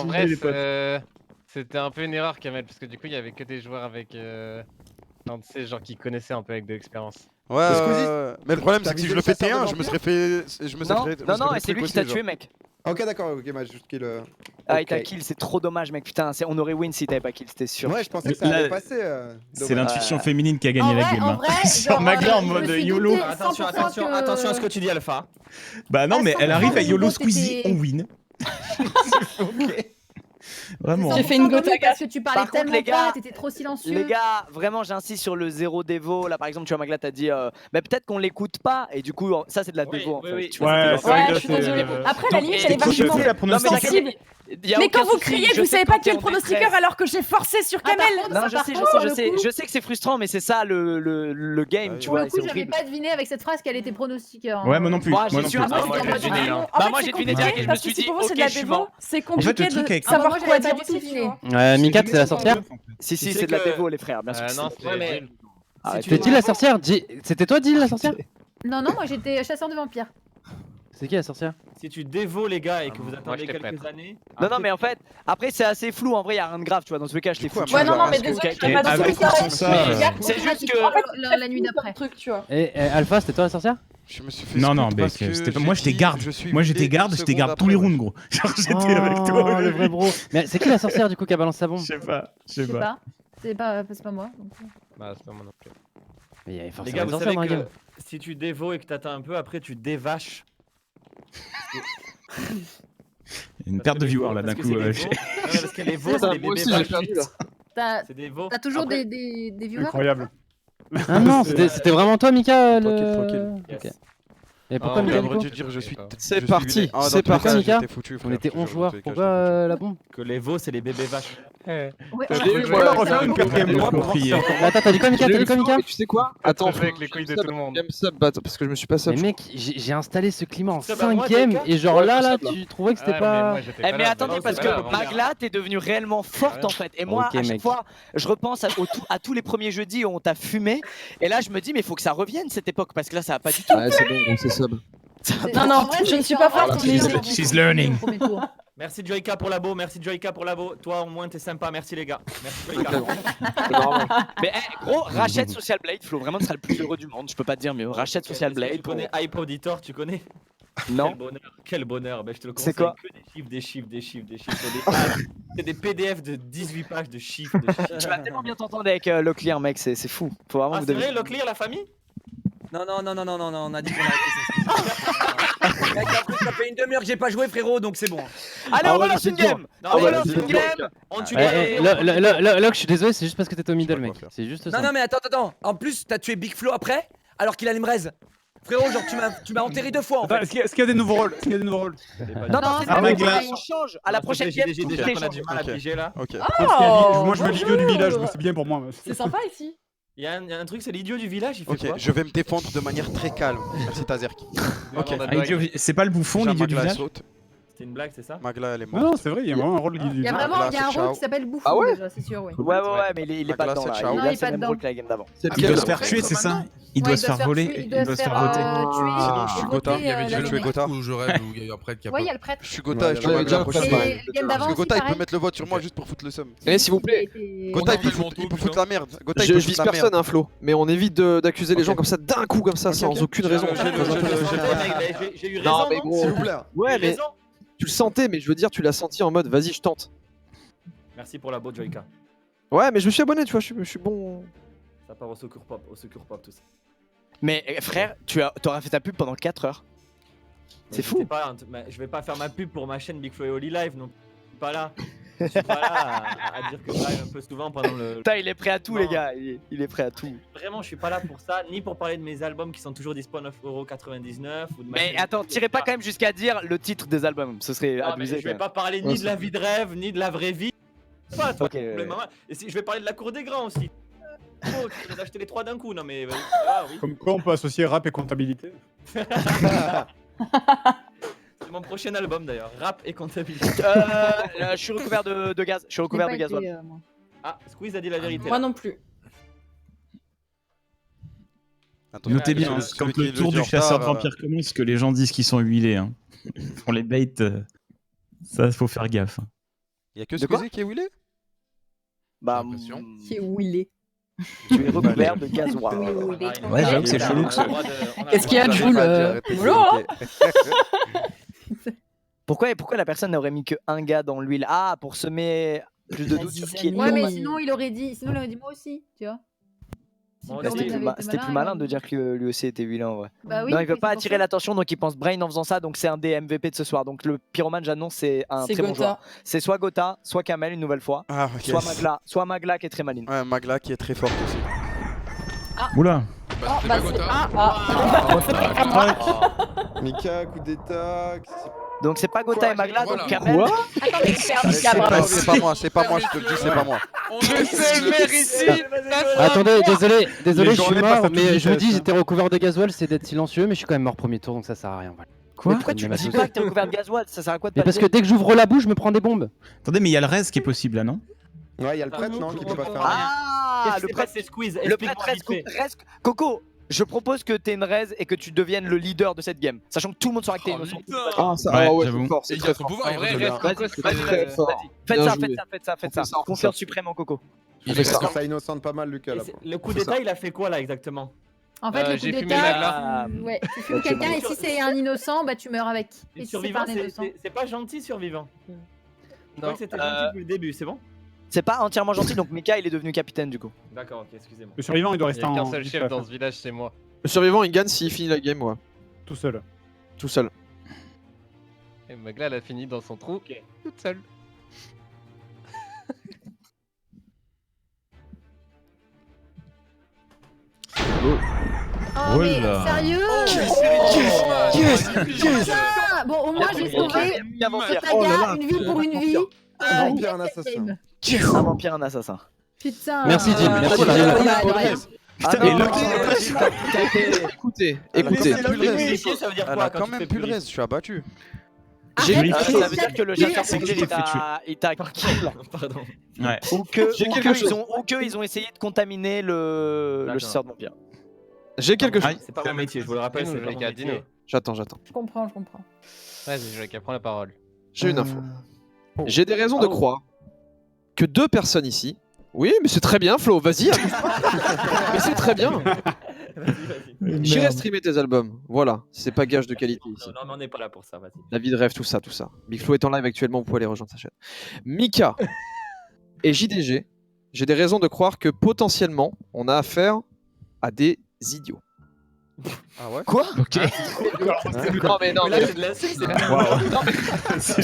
en vrai, les potes. c'était un peu une erreur, Kamel, parce que du coup, il y avait que des joueurs avec. Enfin, tu sais, genre qui connaissaient un peu avec de l'expérience. Ouais, mais le problème c'est que si je le fais T1, je me serais fait. Non, et c'est lui qui t'a tué, mec. Ok, d'accord, ok, bah juste kill. Ah, il t'a kill, c'est trop dommage, mec. Putain, on aurait win si t'avais pas kill, c'était sûr. Ouais, je pensais que ça allait passer. C'est l'intuition féminine qui a gagné la game. En vrai, Sur Magla en mode YOLO. Attention à ce que tu dis, Alpha. Bah non, mais elle arrive à YOLO Squeezie, t'étais- on win. Vraiment. J'ai fait une gotaga parce que tu parlais Par contre, tellement les gars, pas, t'étais trop silencieux. Les gars, vraiment, j'insiste sur le 0 dévo. Là, par exemple, tu vois, Magla, t'as dit, mais peut-être qu'on l'écoute pas, et du coup, ça, c'est de la dévo en fait. Tu vois, Ouais, c'est de la- Ouais, je suis désolée. Après, la limite, elle est vachement Non, mais sensible. Mais quand vous criez, vous savez pas qui est le pronostiqueur alors que j'ai forcé sur Kamel. Non, je sais que c'est frustrant, mais c'est ça le game, tu Pour vois, le coup, c'est j'avais horrible. pas deviné avec cette phrase qu'elle était pronostiqueur. Ouais, moi non plus. Moi, j'ai non su plus. un peu, moi, c'était en j'ai mode deviné, non. hein. Bah, moi, j'ai deviné direct et je me suis dit, pour vous, c'est de ok, la je suis dévo. mort. C'est En fait, compliqué le truc de avec- savoir moi, quoi j'avais dire pas du tout deviner. Mika, c'est la sorcière? Si, Tu sais c'est de la que- dévo, les frères, bien sûr. que Non, c'est. c'était Ouais, mais- Jules. C'était Jill la sorcière? C'était toi, Jill la sorcière? Non, non, moi j'étais chasseur de vampires. C'est qui la sorcière? Si tu dévaux les gars et que vous moi, attendez j'étais quelques prêtre. années. Non, mais en fait, après, c'est assez flou. En vrai, y a rien de grave, tu vois. Dans tous les cas, je t'ai foutu. Ouais, non, non, mais Parce que désolé, quelqu'un- je t'ai pas avec dit ça. tout ça, C'est juste que. En fait, la nuit d'après. Et Alpha, c'était toi la sorcière? Je me suis fait Non, non, scout mais parce que c'était pas. j'ai Moi, j'étais dit, garde. je suis Moi, j'étais vidé garde, une j'étais seconde garde tous après, les ouais. rounds, gros. Genre, j'étais avec toi. Le vrai bro. Mais c'est qui la sorcière du coup qui a balancé sa bombe? Je sais pas. Je sais pas. C'est pas moi. donc. Bah, c'est pas moi non plus. Mais il y avait Les forcément gars, une vous sorcière savez dans la que game. si tu dévaux et que t'attends un peu, après tu dévaches. Une perte de viewers là d'un coup. Parce que les veaux, c'est des bébés vaches. T'as C'est des veaux. toujours Après- des viewers? Incroyable. Ah non, c'était vraiment toi, Mika Tranquille. Ok. Et pourquoi Ah, Mika J'aurais du coup? dû dire je suis. C'est je suis parti, vidé. Ah, dans c'est tous les parti, cas, Mika. j'étais foutu, On frère, était je te 11 jure, joueurs, dans tous les cas, pourquoi j'étais foutu. la bombe? Que les veaux, c'est les bébés vaches. Ouais, Je vais la refaire une quatrième fois pour crier. Attends, t'as dit quoi Mika? T'as dit quoi Mika? Tu sais quoi? Attends, Attends, avec les couilles de tout le monde. game sub, parce que je me suis pas sub. Mais mec, j'ai installé ce climat en Ça, bah, moi, 5ème Mika, et genre ouais, là, ça, tu trouvais que c'était Ouais, pas... moi, j'étais Eh pas mais là, attendez vraiment, parce c'était que pas avant. Magla t'es devenue réellement forte en fait et moi Ok, à chaque mec. fois je repense à tous les premiers jeudis où on t'a fumé et là je me dis mais il faut que ça revienne cette époque parce que là ça va pas du tout. Ouais, c'est bon, on s'est sub. Non, non, je ne suis pas forte. She's learning. Merci Joyka pour l'abo, merci Joyka pour l'abo. Toi au moins t'es sympa, merci les gars. Merci Joyka. Mais gros rachète Social Blade, Flo vraiment tu seras le plus heureux du monde, je peux pas te dire mieux. Rachète Social Tu Blade. connais Hype Auditor, tu connais? Non. Quel bonheur, quel bonheur. Ben, je te le C'est conseille. quoi? Que des chiffres. C'est des PDF de 18 pages de chiffres. Tu vas tellement bien t'entendre avec Locklear mec, c'est fou. Faut vraiment Ah vous c'est deviner. vrai, Locklear, la famille? Non, on a dit qu'on arrêtait ça. Mec, après, ça fait une demi-heure que j'ai pas joué, frérot, donc c'est bon. Allez on relance une game. Non, On mais relance c'est une dur. game. On tue Locke, je suis désolé, c'est juste parce que t'étais au middle, mec. C'est juste ça. Non, mais attends. En plus, t'as tué Big Flo après, alors qu'il a l'Imrez. Frérot, genre, tu m'as enterré 2 fois en fait. Est-ce qu'il y a des nouveaux rôles? Non, Non, c'est ah, pas Magla. on change. À la prochaine J'ai game, déjà tout qu'on est a du mal à Ok. piger là. Ok. Moi, je me l'idiot du village, donc c'est bien pour moi. C'est sympa ici. Il y a un truc, c'est l'idiot du village, il fait Ok, quoi? je vais me défendre de manière très calme. Merci Tazerk. Ok. C'est pas le bouffon, Déjà, l'idiot du Magla village? saute. C'était une blague, c'est ça? Magla elle est Non, morte. non, c'est vrai, il y a vraiment un rôle Il y a du vraiment Magla, il y a un c'est rôle ciao. qui s'appelle Bouffon Ah ouais déjà, c'est sûr, oui. Ouais, mais il est pas Magla, dedans c'est là. ciao. Il Non, a il est c'est pas le même dedans. rôle que la game d'avant. C'est Il doit lequel? se faire tuer, c'est ça? Il Ouais, doit se faire voler, il il doit se faire voter. tuer. Sinon, je suis Gotha. voter, Il y avait déjà la tué lumière. Gotha. Ou je rêve où il y a un prêtre qui a Ouais, il y pas. a le prêtre. Je suis Gotha et je suis Ouais, Magla déjà, prochaine le fois. prêtre, Et le game Parce d'avant que aussi, Gotha il peut pareil. mettre le vote sur moi juste pour foutre le seum. Allez, s'il vous plaît. Gotha a il peut tellement tout, il peut putain. foutre la merde. Gotha il Je peut vise foutre la personne, merde. hein, Flo. Mais on évite d'accuser les Ok. gens comme ça d'un coup, comme ça, sans ok. aucune raison. J'ai eu Non, raison, mais non? gros. S'il vous plaît. Ouais, J'ai eu mais raison. tu le sentais, mais je veux dire, tu l'as senti en mode vas-y, je tente. Merci pour la botte, Joyka. Ouais, mais je me suis abonné, tu vois, je suis bon. Ça part au secours pop tout ça. Mais frère, t'auras fait ta pub pendant 4 heures. C'est fou. Je vais pas faire ma pub pour ma chaîne Big Flo et Oli Live, non. Je suis pas là. Je suis pas là à dire que je live un peu souvent pendant le. Putain, il est prêt à tout, Non. les gars. Il est prêt à tout. Vraiment, je suis pas là pour ça, ni pour parler de mes albums qui sont toujours dispo à 9,99€ ou de ma Mais chaîne attends, YouTube. tirez pas quand même jusqu'à dire le titre des albums. Ce serait Non, mais abusé. je vais quand pas parler ni de la vie de rêve, ni de la vraie vie. Pas, toi, Ok, ton problème, ouais. maman. Et si je vais parler de la cour des grands aussi. Oh, tu vas acheter les 3 d'un coup, non mais. Ah oui. Comme quoi on peut associer rap et comptabilité. C'est mon prochain album d'ailleurs, rap et comptabilité. Je suis recouvert de gaz. Je suis recouvert de gasoil. Ah, Squeeze a dit la vérité. Moi là. non plus. Notez bien, celui quand qui le tour dit du en chasseur de retard, vampires commence, que les gens disent qu'ils sont huilés. Hein. Pour les baits, ça faut faire gaffe. Y'a que De quoi Squeezie qui est wheelé? Bah, l'impression. Qui est wheelé. tu es recouvert de gasoil. Ouais, j'avoue que c'est chelou que ça. Qu'est-ce qu'il y a, Jules Voilà. Pourquoi la personne n'aurait mis que un gars dans l'huile? Ah, pour semer plus de doutes sur qui est le Ouais, mais Norman. sinon il aurait dit moi aussi, tu vois. Si Bon, Norman c'était avait été C'était plus malin de dire que lui aussi était huilé en vrai. Bah oui, non, il veut c'est pas pour attirer ça. l'attention, donc il pense Brain en faisant ça, donc c'est un des MVP de ce soir. Donc le pyromane, j'annonce, c'est un C'est très bon Gotha. joueur. C'est soit Gotha, soit Kamel une nouvelle fois, Ah, soit Magla qui est très maligne. Ouais, Magla qui est très forte aussi. Oula. Bah, c'était Bah, pas c'est- Gotha. Mika, coup d'état. Donc c'est pas Gotha et Magla, Voilà. donc Kamel. Attendez, c'est un C'est Mika, bravo. pas moi, je te le dis, c'est pas moi. On Je sais le maire ici. Attendez, désolé, Les je suis journées passent à mort, toute mais je me vitesse, dis hein. j'étais recouvert de gasoil, c'est d'être silencieux, mais je suis quand même mort premier tour, donc ça sert à rien. Voilà. Mais pourquoi tu me dis pas que t'es recouvert de gasoil? Ça sert à quoi de Mais pas parce le que dire? dès que j'ouvre la bouche, je me prends des bombes. Attendez, mais il y a le reste qui est possible là, non? Ouais, il y a le prêtre, non, qui peut pas faire. Ah, le prêtre c'est Squeeze. Le prêtre reste. Coco, je propose que t'aies une raise et que tu deviennes le leader de cette game. Sachant que tout le monde saura que t'es Oh, innocent. putain. Ah, ça, Ouais, ah ouais, j'avoue. c'est fort, Et c'est il y très a son fort. pouvoir, il En vrai, reste reste là. Coco, C'est très fort. Faites Bien ça, joué. faites ça. On fait ça. Confiance suprême en Coco. Il Je reste pense là. que ça innocente pas mal, Lucas. Là. Le coup d'état, il a fait quoi là exactement? En fait, le coup j'ai fumé d'état, Magla. ouais, tu fumes quelqu'un et si c'est un innocent, bah tu meurs avec. Et si c'est Survivant, pas un innocent. c'est pas gentil survivant. Je crois Non. que c'était gentil depuis le début, c'est bon? C'est pas entièrement gentil, donc Mika il est devenu capitaine du coup. D'accord, ok, excusez-moi. Le survivant, il doit Il rester y a en qu'un seul chef dans ce village, c'est moi. Le survivant, il gagne s'il finit la game, ouais. tout seul. Tout seul. Et Magla, elle a fini dans son trou, toute seule. Oh mais sérieux Putain. Bon, au moins j'ai sauvé Un vampire. Saga, une vie pour une vie. Un vampire, un assassin. Un vampire, un assassin. Putain. Merci, Jim, merci, bah, Jim. bah, de rien. Ah Putain, mais non, le- Écoutez, Elle a écoutez. quand même plus le reste. Ça veut dire Elle quoi a quand quand tu même fais plus le plus reste, je suis abattu. J'ai Arrête, mis ça feu. veut dire que le J'ai- chasseur c'est que il tu t'es fait t'a kill. Pardon. Ouais. Ou que J'ai quelque chose. ils ont essayé de contaminer le D'accord. chasseur de vampires. J'ai quelque chose. C'est pas mon métier, je vous le rappelle, c'est pas mon Dis-nous, métier. J'attends. Je comprends. Vas-y, Joël, prends la parole. J'ai une info. J'ai des raisons de croire que deux personnes ici. Oui, mais c'est très bien, Flo, vas-y. Mais c'est très bien. Vas-y. J'irai streamer tes albums. Voilà, c'est pas gage de qualité ici. Non, mais on n'est pas là pour ça, vas-y. La vie de rêve, tout ça. Big Flo est en live actuellement, vous pouvez aller rejoindre sa chaîne. Mika et JDG, j'ai des raisons de croire que potentiellement, on a affaire à des idiots. Ah ouais? Quoi? Ok. Non mais non, Mais là, mais... c'est de la c'est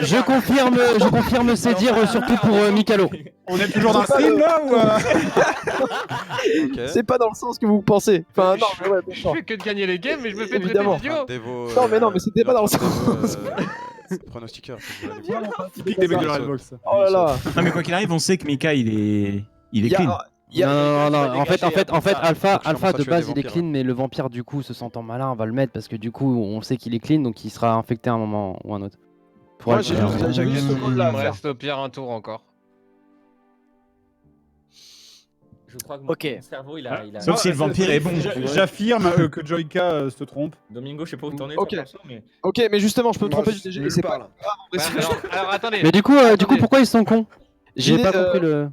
Je confirme ces dires, surtout pour Mikalo. On est toujours dans le stream là ou Ok. c'est pas dans le sens que vous pensez. Enfin, non, mais ouais, Je d'accord. fais que de gagner les games, mais je me fais traiter Évidemment. d'idiot. Non, mais non, mais c'était pas dans le sens. Pronostiqueur. typique des mecs de la Redbox. Oh là là. Non mais quoi qu'il arrive, on sait que Mika il est Il y a- clean. il y a- Non, en fait, Alpha pas de tuer base des il est vampires, clean, mais le vampire du coup se sentant malin, on va le mettre parce que du coup on sait qu'il est clean, donc il sera infecté à un moment ou un autre. Pour Moi, Alpha. j'ai juste ce code Il là. me reste au pire un tour encore. Je crois que Ok. mon cerveau, il a... Sauf si le vampire est bon. J'affirme que Joyka se trompe. Domingo, je sais pas où t'en es, Ok. toi, perso, mais... Ok, mais justement, je peux me Moi, tromper je du suis DG. C'est nulle pas part, là. grave. en vrai, Ouais, c'est- alors attendez. Mais du coup, pourquoi ils sont cons? J'ai Il pas est, compris le.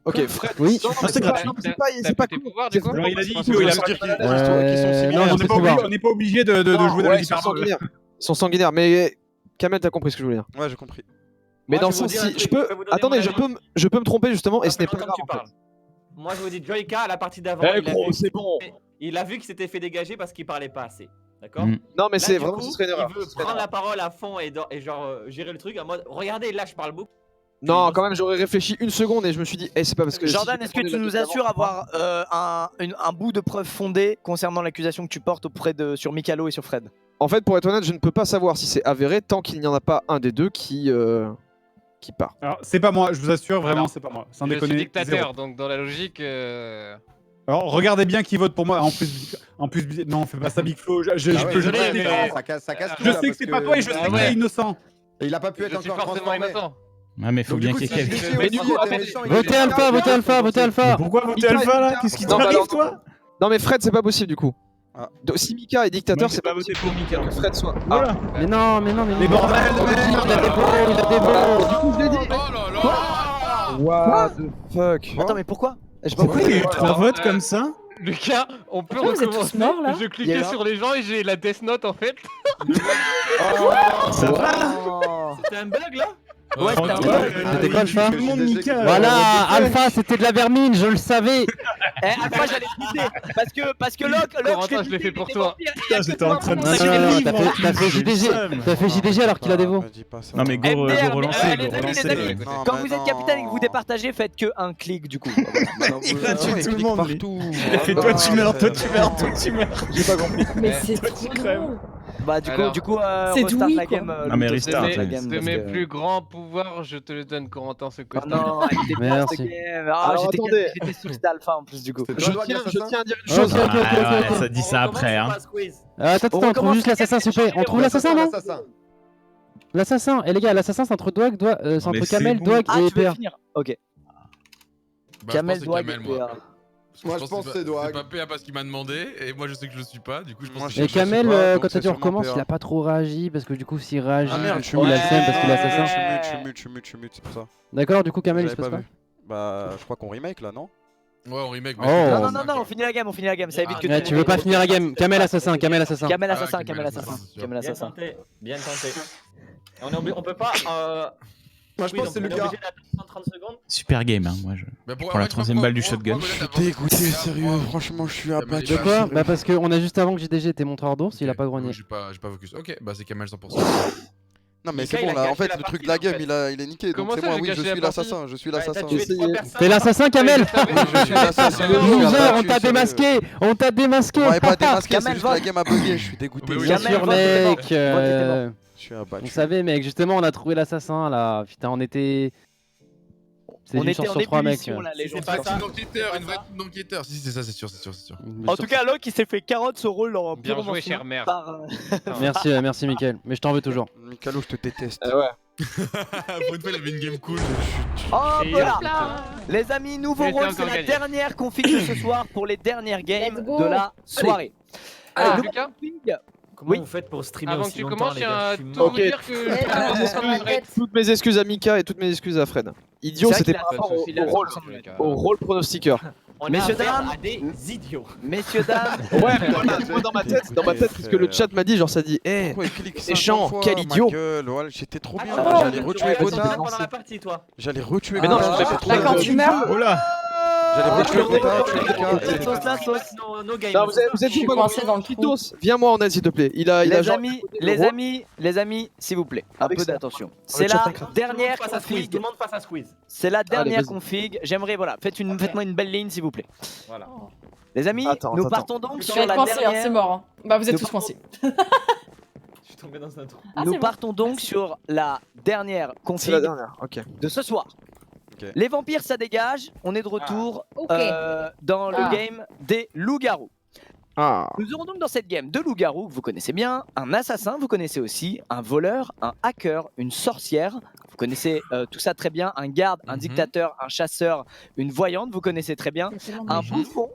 Ok, Fred. Oui. Non, non, c'est c'est pas, gratuit. non, c'est pas, c'est T'as pas plus tes cool. pouvoirs du coup. Alors, il a dit Ça qu'il veut a dire pas- qu'ils sont Non, similaires. j'ai on pas n'est pas, pouvoir. on n'est pas obligé de Non, jouer dans ouais, les ils sont hyper sanguinaires. Ils sont sanguinaires, mais Kamel, t'as compris ce que je voulais dire. Ouais, j'ai compris. Mais Moi, dans le je vais vous sens, dire un si truc, je peux. je vais vous donner Attendez, mon avis. je peux me tromper justement, et ce n'est pas Attends, grave. tu en fait. parles. Moi, je vous dis, Joyka, à la partie d'avant, Eh il a gros, vu- c'est bon. il a vu qu'il s'était fait dégager parce qu'il parlait pas assez. D'accord? Mm. Non, mais Là, c'est du vraiment, coup, ce serait une erreur. Il veut Ce serait une prendre erreur. la parole à fond et genre gérer le truc en mode regardez, là je parle beaucoup. Non, quand même, j'aurais réfléchi une seconde et je me suis dit, c'est pas parce que. Jordan, si est-ce que j'ai tu demandé nous la assures question avoir un bout de preuve fondée concernant l'accusation que tu portes sur Mikalo et sur Fred? En fait, pour être honnête, je ne peux pas savoir si c'est avéré tant qu'il n'y en a pas un des deux qui part. Alors, c'est pas moi, je vous assure, vraiment, Alors, c'est pas moi. Sans Je suis déconner. dictateur, zéro. donc dans la logique. Alors, regardez bien qui vote pour moi. En plus, non, fais pas ça, Big Flo. Ah ouais, Je désolé, sais, mais- Ça casse tout. je là, sais que parce c'est pas toi et je sais Ah qu'il ouais. est innocent. Et il a pas pu être Je suis encore forcément transformé. innocent. Ouais, mais faut Donc, du bien coup, qu'il y ait si quelqu'un. Triché Mais aussi du coup, était attendez, méchant, il est Votez méchant. Alpha, votez Alpha, votez Alpha. Pourquoi voter Alpha là? Qu'est-ce qui Non, mais t'arrive alors, toi? Non, mais Fred, c'est pas possible du coup. Si Mika est dictateur, Moi, c'est j'ai pas pas voté possible pour Mika. que Fred soit. Voilà. Mais non, mais non, mais Mais bordel de merde. Il a des votes, il a des votes. Du coup, je l'ai dit. Oh là là. What the fuck. Attends, mais pourquoi Pourquoi il y a eu 3 votes comme ça? Lucas, on peut Pourquoi vous êtes tous recommencer. morts, là Je Il y a cliquais eu sur les gens et j'ai la Death Note en fait. Ça va? C'était un bug là? Ouais, Franchement, C'était quoi, Alpha? tout le monde Mika. Voilà, Alpha, c'était de la vermine, je le savais. Alpha, j'allais te quitter parce que Locke, Corentin, je l'ai fait pour toi. Putain, j'étais en train de Non, tirer non, le non, livre. t'as fait J'ai le JDG. seum. T'as fait JDG alors qu'il a des vots. Non mais go MDR, relancer, les go amis, les relancer. amis, quand vous êtes capitaine et que vous départagez, faites que un clic du coup. Il a tué tout le monde. lui. Partout. Il a fait toi tu meurs, toi tu meurs, toi tu meurs. J'ai pas compris. Mais c'est Toi, trop tu crèves. drôle. Bah du coup, C'est restart Dewey, la quoi. game. Non, mais Ludo, restart, restart la ouais. game, De parce mes que- plus grands pouvoirs, je te le donne, Corentin, ce Oh costard. non, elle était Merci. forte game. Ah, Alors, attendez. j'étais sûr que c'était Alpha en plus du coup. C'était Je toi, tiens Assassin à dire une Ok, chose. ok, ok, ok, ok. Ça dit ça après hein. Attends, on trouve juste l'assassin s'il vous plaît. On trouve l'assassin, non? L'assassin. L'assassin. Et les gars, l'assassin c'est entre Dwag, c'est mais entre c'est Kamel, bon. Dwag Ah, et tu veux PA. finir? Ok. Bah, Kamel je doit pense que c'est Kamel, moi. Moi, je pense que c'est Dwag. C'est pas PA parce qu'il m'a demandé, et moi je sais que je le suis pas, du coup je pense Moi, que je Et c'est sais Kamel, pas, donc quand t'as c'est dit on sûrement recommence, PA. il a pas trop réagi parce que du coup s'il réagit, Ah merde, du coup il a le seum parce qu'il est assassin. Je suis mute, c'est pour ça. D'accord, du coup Kamel il se J'avais passe pas pas. vu. Bah, je crois qu'on remake là, non? Ouais, on remake. Oh. Non, non, non, on finit la game, ça évite que Ouais, tu veux pas finir la game. Kamel assassin, Kamel assassin. Kamel Ah, assassin, ouais, Kamel assassin, Kamel Bien assassin. tenté, bien tenté. On peut pas. Moi, je pense que c'est Lucas. obligé d'attendre 130 secondes. Super game hein, moi je. Prends la troisième balle du shotgun. Dégoûté, sérieux, franchement, je suis abattu. De quoi? Bah parce qu'on a juste avant que JDG était montreur d'ours, il a pas grogné. J'ai pas focus. Ok, bah c'est Kamel 100%. Non, mais Mika, c'est il bon a là, en gâché fait, la le truc partie, de la en game, fait. il est niqué. Comment Donc c'est ça, moi, j'ai oui, gâché je la suis partie l'assassin, je suis T'as l'assassin. tué 3 personnes. T'es l'assassin Kamel! Je suis l'assassin. Loser, on t'a démasqué! On t'a démasqué! On m'avait pas démasqué, c'est Kamel, juste la vote. game a bugué, je suis dégoûté. Oui, oui. Bien Kamel, sûr vote, t'es mort. mec! Vote, t'es mort. Je suis abattu. On savait mec, justement on a trouvé l'assassin là. Putain, on était. C'est On une était chance en sur 3 mecs. ébullition là, les gens. C'est pas ça. Une enquêteur, une vraie enquêteur. Si, c'est ça, c'est sûr, c'est sûr, c'est sûr. En tout cas, Locke il s'est fait carotte ce rôle en Bien purement joué, chère mère. par, Merci, merci Mickaël. Mais je t'en veux toujours. Mikalo, je te déteste. Ouais. Pour une fois, il avait une game cool. Oh Et voilà. hop là. Les amis, nouveau Mais c'est rôle, encore c'est la gagné. dernière config de ce soir pour les dernières games Let's go. de la soirée. Ah, Nouveau Lucas, config. Comment Oui. vous faites pour streamer avant que aussi tu longtemps, commences, les je tiens gars? à Je suis tout mort. vous dire que Eh, je on s'en arrête. Toutes mes excuses à Mika et toutes mes excuses à Fred. Idiot, C'est vrai c'était qu'il a par rapport pas de au rôle. Au rôle pronostiqueur. On a Messieurs, affaire dames. à des idiots. Messieurs, dames, Ouais, mais moi, dans ma tête, parce que le chat m'a dit, genre ça dit, eh, Pourquoi il clique c'est 50 chiant, fois, quel ma idiot. gueule, voilà, j'étais trop bien, Ah, j'allais retuer Tu Gotha. pendant la partie, toi. J'allais retuer Mais non, Gotha. je l'ai fait trop Là, quand bien. tu meurs, Oh là. J'allais retuer Gotha, tuer Mika. la sauce, la sauce. No game. Non, vous êtes Je suis pas coincé dans le trou. Kitos, viens-moi en aide s'il te plaît. Il a Les genre- amis, le les rôle. amis, les amis, s'il vous plaît, un Avec peu ça. d'attention. C'est chat la incroyable. dernière Tout le monde passe à squeeze. config. Tout le monde passe à squeeze. C'est la dernière vas-y. config. J'aimerais, voilà, faites-moi une belle ligne, s'il vous plaît. Voilà. Les amis, Attends, nous attends. partons donc je sur vais être la coincé, hein, c'est dernière. mort. hein. Bah, vous êtes Nous tous coincés. Je suis tombé dans un trou. Ah, Nous c'est bon. partons donc sur la dernière C'est config la dernière, ok. de ce soir. Ok. Les vampires, ça dégage. On est de retour Ok. dans le Ah. game des loups-garous. Ah. Nous aurons donc dans cette game deux loups-garous que vous connaissez bien, un assassin, vous connaissez aussi, un voleur, un hacker, une sorcière. Vous connaissez tout ça très bien. Un garde, un Mhm. dictateur, un chasseur, une voyante, vous connaissez très bien. Un bouffon.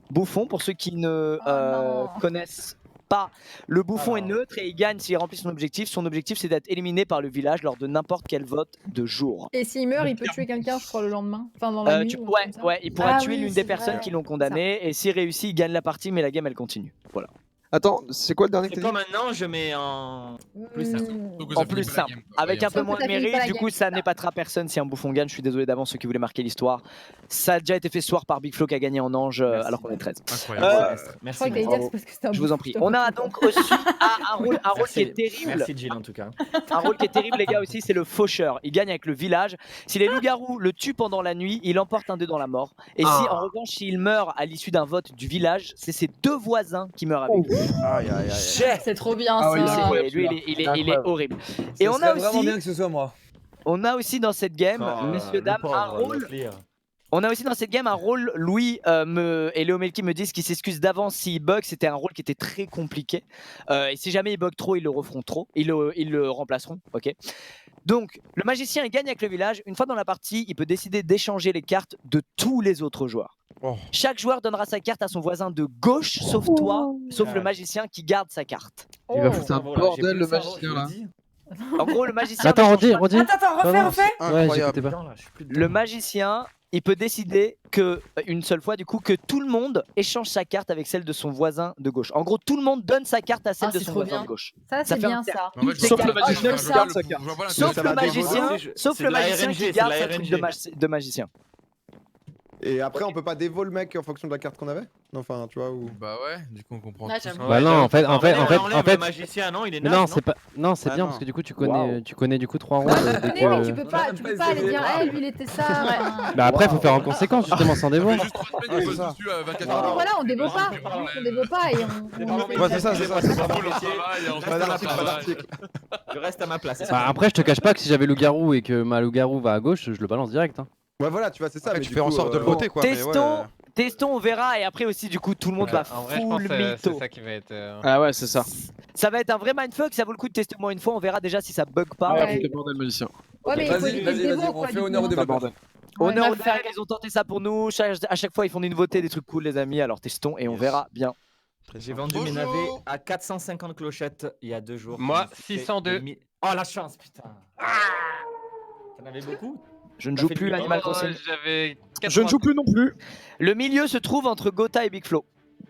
Bouffon, pour ceux qui ne non. connaissent pas, le bouffon Ah. est neutre et il gagne s'il remplit son objectif. Son objectif, c'est d'être éliminé par le village lors de n'importe quel vote de jour. Et s'il meurt, il peut tuer quelqu'un, je crois, le lendemain. Enfin, dans la nuit. ou un truc comme ça. Ouais, il pourra Ah tuer oui, l'une c'est des vrai. personnes qui l'ont condamné et s'il réussit, il gagne la partie, mais la game elle continue. Voilà. Attends, c'est quoi le dernier que C'est t'as comme dit maintenant, je mets en. Plus simple. Donc, ça En finit plus pas la simple, game. avec un peu Sauf moins que de ça finit mérite, pas la du game. coup ça n'épatera personne si un bouffon gagne. Je suis désolé d'avance ceux qui voulaient marquer l'histoire. Ça a déjà été fait ce soir par Big Flo qui a gagné en ange Merci. alors qu'on est 13. Incroyable. Je Merci. crois que t'allais dire c'est parce que c'était un Je vous en bouffon, prie. je te On a vois. donc aussi un rôle qui est terrible. Merci Jill en tout cas. Un rôle qui est terrible les gars aussi, c'est le faucheur. Il gagne avec le village. Si les loups-garous le tuent pendant la nuit, il emporte un d'eux dans la mort. Et si en revanche s'il meurt à l'issue d'un vote du village, c'est ses deux voisins qui meurent avec lui. Aïe, aïe, aïe. C'est trop bien Ah oui, ça. c'est Ouais, lui il est horrible. Et on a vraiment aussi bien que ce soit moi. on a aussi dans cette game, messieurs dames, un rôle. On a aussi dans cette game un rôle, Louis et Léo Melki me disent qu'ils s'excusent d'avance s'il bug, c'était un rôle qui était très compliqué. Et si jamais il bug trop, ils le referont trop, ils le remplaceront, ok. Donc, le magicien il gagne avec le village, une fois dans la partie, il peut décider d'échanger les cartes de tous les autres joueurs. Chaque joueur donnera sa carte à son voisin de gauche, sauf toi, sauf le magicien qui garde sa carte. Il va foutre un bordel, le magicien là. En gros, le magicien. Attends, ne change pas- redis. Attends, refais. Ouais, j'écoutais pas. Le magicien, il peut décider que une seule fois, du coup, que tout le monde échange sa carte avec celle de son voisin de gauche. En gros, tout le monde donne sa carte à celle de c'est son trop voisin bien. de gauche. Ça, c'est fait bien un cercle. ça. En fait, Sauf je- le magicien je- qui je- garde je- sa je- carte. je vois pas Sauf l'intérêt. le magicien, sauf c'est le de la magicien RNG, qui c'est garde de la sa truc de magicien. Et après, on peut pas dévo le mec en fonction de la carte qu'on avait? Non, enfin, tu vois, ou. Bah ouais, du coup on comprend. Ouais, tout. j'avoue. Bah non, en fait, Le magicien, non, il est Mais naze, non, c'est pas, non, c'est Ah bien non. parce que du coup tu connais du coup 3 rôles. dès Mais que- oui, tu peux pas aller dire, eh, lui il était ça. Ouais. Bah après faut faire en conséquence justement sans dévo. Ça fait juste 3 semaines qu'on bosse dessus à 24 Mais heures. voilà, on dévo pas. parle, On dévo pas et on. Ouais, c'est ça, c'est ça. C'est pas le travail, on fait Pas le d'article, pas travail. d'article. Je reste à ma place. Bah, après je te cache pas que si j'avais loup-garou et que ma loup-garou va à gauche, je le balance direct. Hein. Ouais, voilà, tu vois, c'est ça. Après, mais tu du fais en coup, sorte de le voter quoi. mais ouais. Testons, on verra. Et après aussi, du coup, tout le monde va En vrai, je pense full que c'est mytho. ça qui va être. Ah ouais, c'est ça. Ça va être un vrai mindfuck. Ça vaut le coup de tester au moins une fois. On verra déjà si ça bug pas. Ouais. Le bordel magicien. Ouais, mais il faut Vas-y, éviter vas-y, le vas-y, dévo, on quoi, fait du honneur coup. au développeur. Honneur Ouais, aux frères, ils ont tenté ça pour nous. À chaque fois, ils font une nouveauté, des trucs cool, les amis. Alors testons et on verra bien. J'ai vendu mes Bonjour. navets à 450 clochettes il y a 2 jours. Moi, J'ai fait 602. Oh la chance, putain. T'en avais beaucoup? Je ne T'as joue fait plus du Animal bien. Crossing. J'avais. Je ne joue plus non plus. Le milieu se trouve entre Gotha et Big Flo.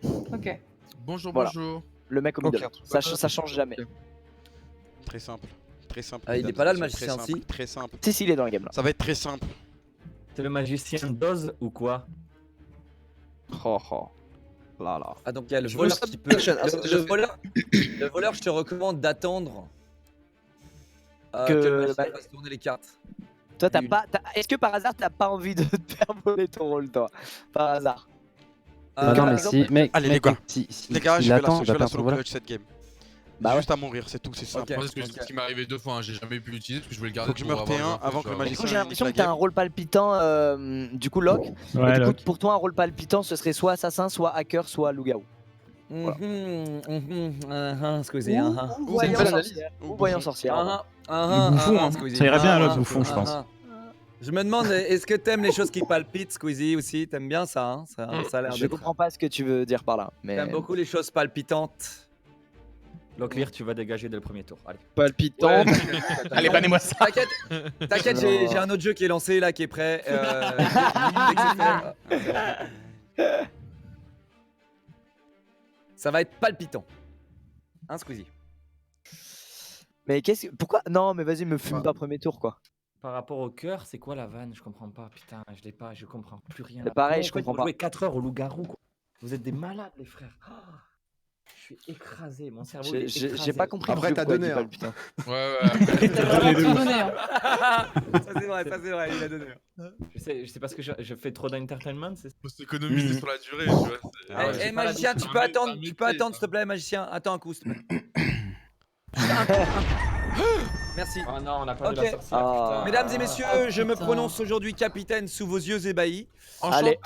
Ok. Bonjour, Voilà. bonjour. Le mec au milieu. Ok. Ça change jamais. Très simple. Très simple. Ah, il est mesdames pas là, et le messieurs, magicien, très si simple, Très simple. Si, il est dans le game là. Ça va être très simple. C'est le magicien d'Oz ou quoi? Oh oh. Là là. Ah, donc il y a le Je voleur veux qui peut. Le voleur, je te recommande d'attendre que le magicien fasse tourner les cartes. Toi, t'as Une. pas. Est-ce que par hasard, t'as pas envie de te faire voler ton rôle, toi? Par hasard. Bah non, mais par si, mec, Allez, les mec, gars. si Les gars, il je vais attend, la il va perdre son solo voilà. clutch cette game. Bah Juste à mourir, c'est tout, c'est simple. Ok. Moi, c'est ce qui m'est arrivé 2 fois, hein. J'ai jamais pu l'utiliser parce que je voulais le garder. Faut que je pour meure avoir T1 des infos, avant tu que le vois. Du coup, magicien j'ai l'impression la que t'as un game. rôle palpitant, du coup, Locke. Ouais, Et du là. coup, pour toi, un rôle palpitant, ce serait soit assassin, soit hacker, soit loup-garou. Squeezie. Ou voyant belle sorcière. Ou voyant sorcière. Bouffon, hein. Ça irait bien à l'autre bouffon, je pense. Je me demande, est-ce que t'aimes les choses qui palpitent, Squeezie aussi? T'aimes bien ça, hein? Ça a l'air Je d'être. comprends pas ce que tu veux dire par là. Mais... T'aimes beaucoup les choses palpitantes. Locklear, tu vas dégager dès le premier tour. Allez. Palpitant. Allez, bannez-moi ça. T'inquiète, j'ai un autre jeu qui est lancé là, qui est prêt. Dès que c'est fait. Ça va être palpitant. Hein, Squeezie? Mais qu'est-ce que. Pourquoi. Non, mais vas-y, me fume pas premier tour, quoi. Par rapport au cœur, c'est quoi la vanne? Je comprends pas. Putain, je l'ai pas, je comprends plus rien. Mais pareil, je Comment on fait comprends pour pas. jouer 4 heures au loup-garou, quoi. Vous êtes des malades, les frères. Oh, je suis écrasé, mon cerveau. il est écrasé. J'ai pas compris. Après, le jeu, t'as quoi, donné, du hein. palpitant. Ouais, Ça c'est vrai, il a donné. Je sais parce que je fais trop d'entertainment. Faut s'économiser sur la durée, tu vois. Ah ouais, Eh, c'est pas magicien, la tu douche. peux Un attendre, métier, tu peux attendre, ça. s'il te plaît, magicien. Attends un coup, s'il te plaît. Merci. Oh non, on a pas de Ok. la sorcière. Ah. putain. Mesdames et messieurs, je me putain. prononce aujourd'hui capitaine sous vos yeux ébahis. Allez.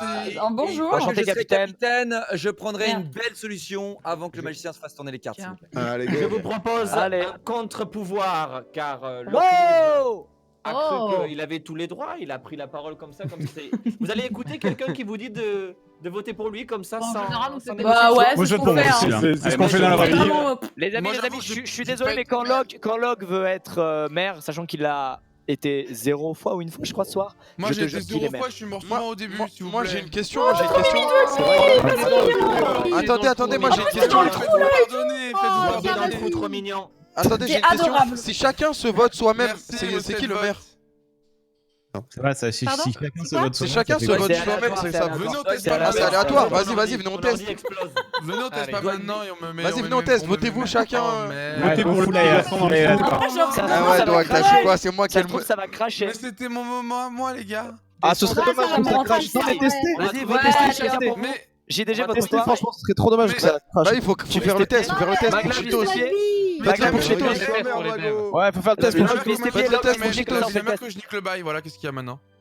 Bonjour. Parce que Enchanté, je serai capitaine. capitaine, je prendrai Bien. une belle solution avant que le magicien se fasse tourner les cartes. s'il vous plaît. Allez, Je go. vous propose Allez. un contre-pouvoir, car Locklear Wow! a Oh. cru qu'il avait tous les droits. Il a pris la parole comme ça, comme si c'était- Vous allez écouter quelqu'un qui vous dit de voter pour lui comme ça, En sans. général, on sans fait Bah ouais, Moi, c'est je ce vote qu'on pour moi fait. aussi, hein. là. C'est ce qu'on fait dans la vraie vie. Vraiment, Les amis, Moi, les j'avoue, amis, je je suis dis désolé, pas- mais quand Locke veut être maire, sachant qu'il a été 0 fois ou une fois, je crois, ce soir. Moi je j'ai te été jure qu'il 0 est maire. fois, je suis mort souvent au début, s'il vous Moi plaît. j'ai une question, moi j'ai une question. Attendez, moi j'ai une question. Faites-vous pardonner, faites-vous Oh, Dans le pardonner. trou trop mignon. Attendez, j'ai T'es une question. adorable. Si chacun se vote soi-même, Merci, c'est qui le maire? Ça va, ça, si Pardon chacun se Quoi vote Si sur chacun moi, se ça fait vote C'est soi-même, aléatoire, c'est c'est ça. aléatoire. Venez, on teste C'est pas aléatoire. c'est aléatoire. Vas-y, vas-y, venez, on Ton ordi teste. explose. Venez, on teste Allez. pas maintenant et on me met. Vas-y, on me venez, on met- teste. on me Votez-vous met- chacun. Oh, merde. Votez pour full aléatoire dans les aléatoires. Ah, genre, Ça Ah se trouve, ouais, ça va donc là, cracher. c'est quoi? C'est moi qui Ça ai se le. trouve, ça va cracher. Mais c'était mon moment à moi, les gars. Ah, ce serait Ça, dommage ça que va ça me crache. rendre Non, mais testez. Vas-y, Ouais, votez allez, chacun pour moi. Mais JDG, On va votre tester, histoire. Franchement, ce serait trop dommage que ça crache. Bah, il faut faire le test, faut faire le test pour Magla, Cheetos. juste Ouais, Magla, pour pour Cheetos. Cheetos. Ouais, faut faire le test Mais pour je vais Cheetos. tester Faites le test pour Cheetos. Cheetos. c'est bien que je nique le bail, voilà, qu'est-ce qu'il y a maintenant?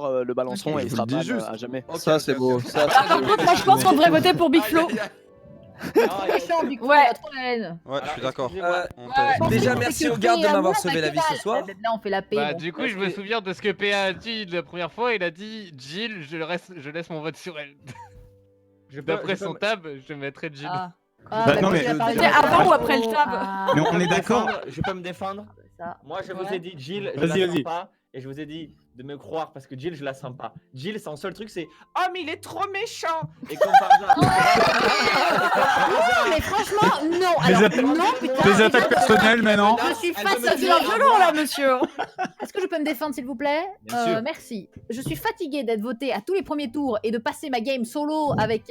tueurs le balanceront et il Je sera vous le dis ban juste. à jamais. Ça, c'est beau. Ça, Par contre, moi je pense qu'on devrait voter pour Big Flo. Méchant, Big Flo, Ouais. il a trop la haine. Ouais, je suis d'accord. Déjà, merci au garde de m'avoir sauvé la vie ce soir. Là, on fait la paix. Bah, bon. du coup, je me souviens de ce que PA a dit la première fois. Il a dit Jill, je laisse mon vote sur elle. D'après son tab, je mettrais Jill. Bah, non, mais- C'était avant ou après le tab? Mais on est d'accord. Je peux me défendre. Moi, je vous ai dit Jill, je Vas-y, la sens vas-y. pas. Et je vous ai dit de me croire parce que Jill, je la sens pas. Jill, son seul truc, c'est oh, mais il est trop méchant. Et comme par hasard. Non, mais franchement, non. Les Alors, attaques- non, putain. Les attaques personnelles maintenant. Je suis Ça devient fatiguée. violent là, monsieur. Est-ce que je peux me défendre, s'il vous plaît? Bien sûr. Merci. Je suis fatiguée d'être votée à tous les premiers tours et de passer ma game solo avec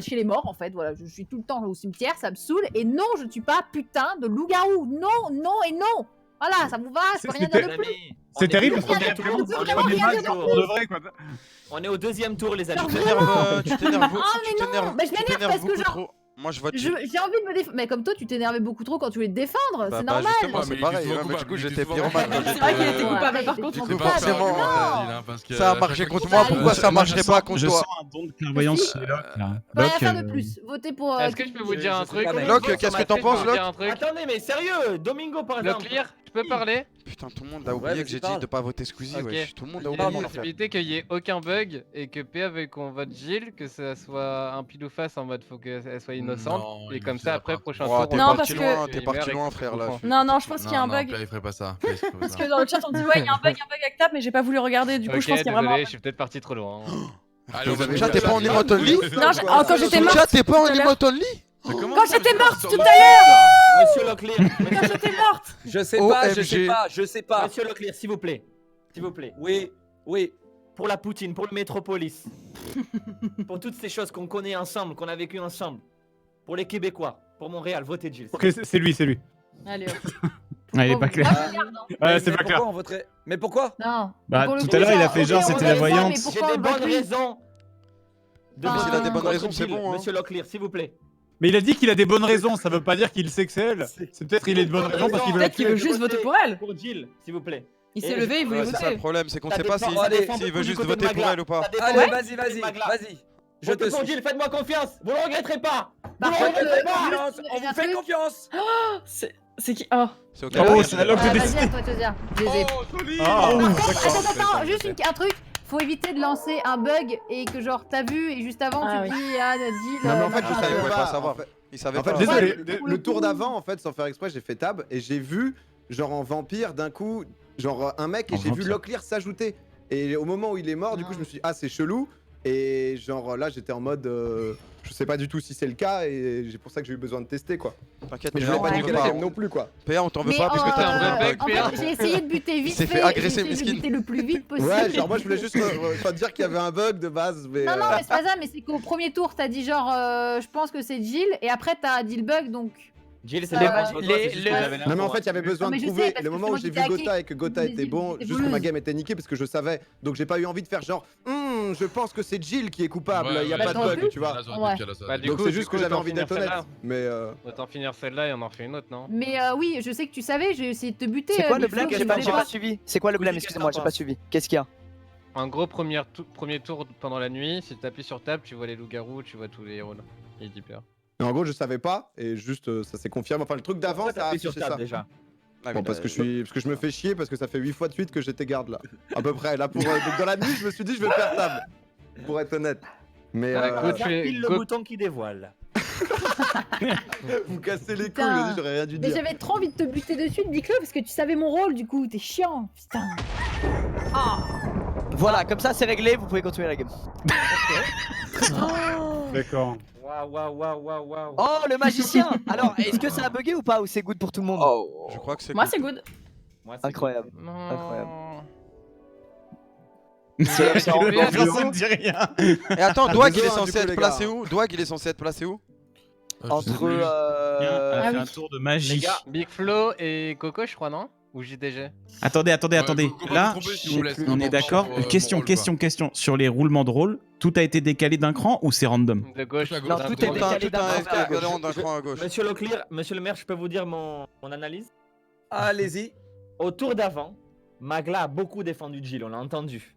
chez les morts, en fait. Voilà, je suis tout le temps au cimetière, ça me saoule. Et non, je ne suis pas putain de loup-garou. Non, non et non. Voilà, ça vous va? Je peux rien dire de plus. C'est terrible parce qu'on On est peut on vraiment est rien mal dire de pour plus. de vrai quoi. On est au deuxième tour, les amis. Tu t'énerves, tu t'énerves. Ah, mais non. Bah, je m'énerve parce que genre. trop. Moi, je vote J'ai Jill. envie de me défendre. Mais comme toi, tu t'énervais beaucoup trop quand tu voulais te défendre. Bah, C'est bah, normal. justement, c'est pareil. Ouais, mais du coup, j'étais pyromane. C'est vrai qu'il était coupable par contre. Du on coup, peut pas- forcément, parce que ça a à marché chaque fois contre qu'il moi. fait- Pourquoi ça marcherait pas contre Je toi sens un don de clairvoyance chez Locke là. Pas rien Locke, faire de plus. Votez pour. Est-ce que je peux vous dire un truc? Locke, qu'est-ce que t'en penses, Locke? Attendez, mais sérieux, Domingo par exemple. Leclerc, tu peux parler? Putain, tout le monde a oublié que j'ai dit de pas voter Squeezie. Ok. Wesh, tout le monde a Il y a oublié. une possibilité qu'il y ait aucun bug et que PA veut qu'on vote Jill, que ça soit un pile ou face en mode faut qu'elle soit innocente. Non, Et il comme le ça, fera après, pas. prochain Oh, tour. t'es Non, parti parce loin, que- t'es parti loin, frère là. Non, non, je pense qu'il y a un Non, non, bug. Pierre, il ferait pas ça. Pierre, il ferait pas Parce ça. que dans le chat on dit ouais, il y a un bug avec Tab, mais j'ai pas voulu regarder. Du coup, Ok, je pense qu'il y a vraiment. désolé, je suis peut-être parti trop loin. Allez, on va Chat, t'es pas en emote only? Non, quand j'étais morte. Chat, t'es pas en tout à l'heure. emote only? Quand j'étais morte tout à l'heure. Monsieur Leclerc. Quand j'étais morte. Je sais pas, je OMG. sais pas, je sais pas. Monsieur Leclerc, s'il vous plaît. S'il vous plaît. Oui, oui. Pour la Poutine, pour le Métropolis. Pour toutes ces choses qu'on connaît ensemble, qu'on a vécues ensemble. Pour les Québécois. Pour Montréal, votez Jill. Ok, c'est lui, c'est lui. Allez, hop. Ah, il est pas clair. Moi, je regarde, hein. Ouais, c'est Mais pas clair. pourquoi on voterait Mais pourquoi? Non. Bah, Pour le tout coup, à l'heure, il a genre, fait genre, ok, on c'était va la les voyante. voir, mais J'ai pourquoi des on vote bonnes lui raisons. De Enfin, voter s'il a des bonnes contre raisons, c'est Jill. bon, hein. Monsieur Leclerc, s'il vous plaît. Mais il a dit qu'il a des bonnes raisons, ça veut pas dire qu'il sait que c'est elle. C'est peut-être qu'il a de bonnes raisons parce qu'il veut la Peut-être qu'il tuer. veut juste voter pour elle. Pour Jill, s'il vous plaît. Il s'est Et levé, il voulait Ouais, c'est ça le voter. problème, c'est qu'on Ça sait pas dépend- s'il ça dépend veut beaucoup du juste côté voter de pour Magla. elle ou pas. Ça dépend Allez, du vas-y, côté vas-y, de Magla. vas-y. Je Votez te pour suis. Jill, faites-moi confiance. Vous le regretterez pas. Par contre, contre, juste on vous fait confiance. C'est qui? Oh. C'est ok. Oh, c'est la Locke de Vas-y, décider. à toi de te dire. Je les ai. Ah, Attends, juste un truc. Faut éviter de lancer un bug et que genre t'as vu et juste avant Ah tu oui. dis ah Jill. Non, mais en fait, je Il savais pouvait pas. pas savoir. En fait, Il savait En fait, pas. désolé. le tour d'avant, en fait, sans faire exprès, j'ai fait tab et j'ai vu, genre en vampire, d'un coup, genre un mec et En j'ai vu vampire. Locklear s'ajouter. Et au moment où il est mort, du coup, je me suis dit, ah, c'est chelou. Et genre là, j'étais en mode, je sais pas du tout si c'est le cas et c'est pour ça que j'ai eu besoin de tester quoi. T'inquiète, Mais je PA, voulais pas on niquer t'en la veut game pas. non plus quoi. PA, on t'en veut Mais pas parce que t'as un vrai bug. en fait, j'ai essayé de buter vite s'est fait fait. agresser, J'ai essayé de miskin. buter le plus vite possible. Ouais, genre moi je voulais juste enfin, dire qu'il y avait un bug de base. Mais, Non, non, mais c'est pas ça, mais c'est qu'au premier tour, t'as dit genre, je pense que c'est Jill, et après t'as dit le bug, donc. Jill, c'est Les- pas grave, les- c'est juste que j'avais Non mais en l'info, fait il y avait besoin Non, mais de je sais, prouver parce le que moment c'est où moi j'ai qui vu t'ai Gotha hacké. et que Gotha Des- était bon, des juste que ma voleuses. game était niquée parce que je savais. Donc j'ai pas eu envie de faire genre je pense que c'est Jill qui est coupable, il y a ouais, pas de t'aurais bug, pu. tu vois. Là, ça aurait Ouais. été le cas, là, ça aurait Bah, été du le Donc coup, c'est juste que j'avais autant envie finir d'être honnête. celle-là. Mais Autant finir celle-là et on en fait une autre, non? Mais oui, je sais que tu savais, j'ai essayé de te buter. C'est quoi le Big Flo, blâme? mais J'ai je pas, voulais j'ai pas suivi. C'est quoi le blâme? Oui, Excusez-moi, j'ai qu'est-ce pas que suivi. Qu'est-ce qu'il y a? En gros, premier tour pendant la nuit, si tu appuies sur table, tu vois les loups-garous, tu vois tous les héros là. Et Deeper. mais en gros je savais pas et juste ça s'est confirmé. Enfin le truc d'avant Pourquoi ça a t'appuies sur affiché tab ça. déjà? Bon, parce que je me fais chier parce que ça fait 8 fois de suite que j'étais garde là. À peu près là pour donc dans la nuit je me suis dit je vais faire table. Pour être honnête. Mais Ah, écoute, Ça fais- pile le go- bouton qui dévoile. vous cassez les couilles, Putain. vas-y, j'aurais rien dû Mais dire. j'avais trop envie de te buter dessus, Big Flo, parce que tu savais mon rôle, du coup, t'es chiant. Putain. Voilà, comme ça c'est réglé, vous pouvez continuer la game. D'accord. Waouh, waouh, waouh, waouh, waouh. Oh, le magicien! Alors, est-ce que ça a bugué ou pas? Ou c'est good pour tout le monde? Je crois que c'est Moi, good. c'est good. Moi, c'est Incroyable. Non. Incroyable. Personne ne dit rien. Et attends, Dwag il est Désolé, censé du coup, être les placé gars. où? Dwag il est censé être placé où? Entre. Elle a Ah fait oui. un tour de magie. Big Flo et Coco, je crois, non? Ou JDG? Attendez. Coco, Là, trompez, si vous laissez on est pour- d'accord. pour, pour Question. Sur les roulements de rôle, tout a été décalé d'un cran ou c'est random? De gauche. Tout à gauche. Non, d'un tout tour est de- décalé d'un cran à gauche. d'un cran à gauche. Monsieur Leclerc, monsieur le maire, je peux vous dire mon analyse? Allez-y. Au tour d'avant, Magla a beaucoup défendu Jill, on l'a entendu.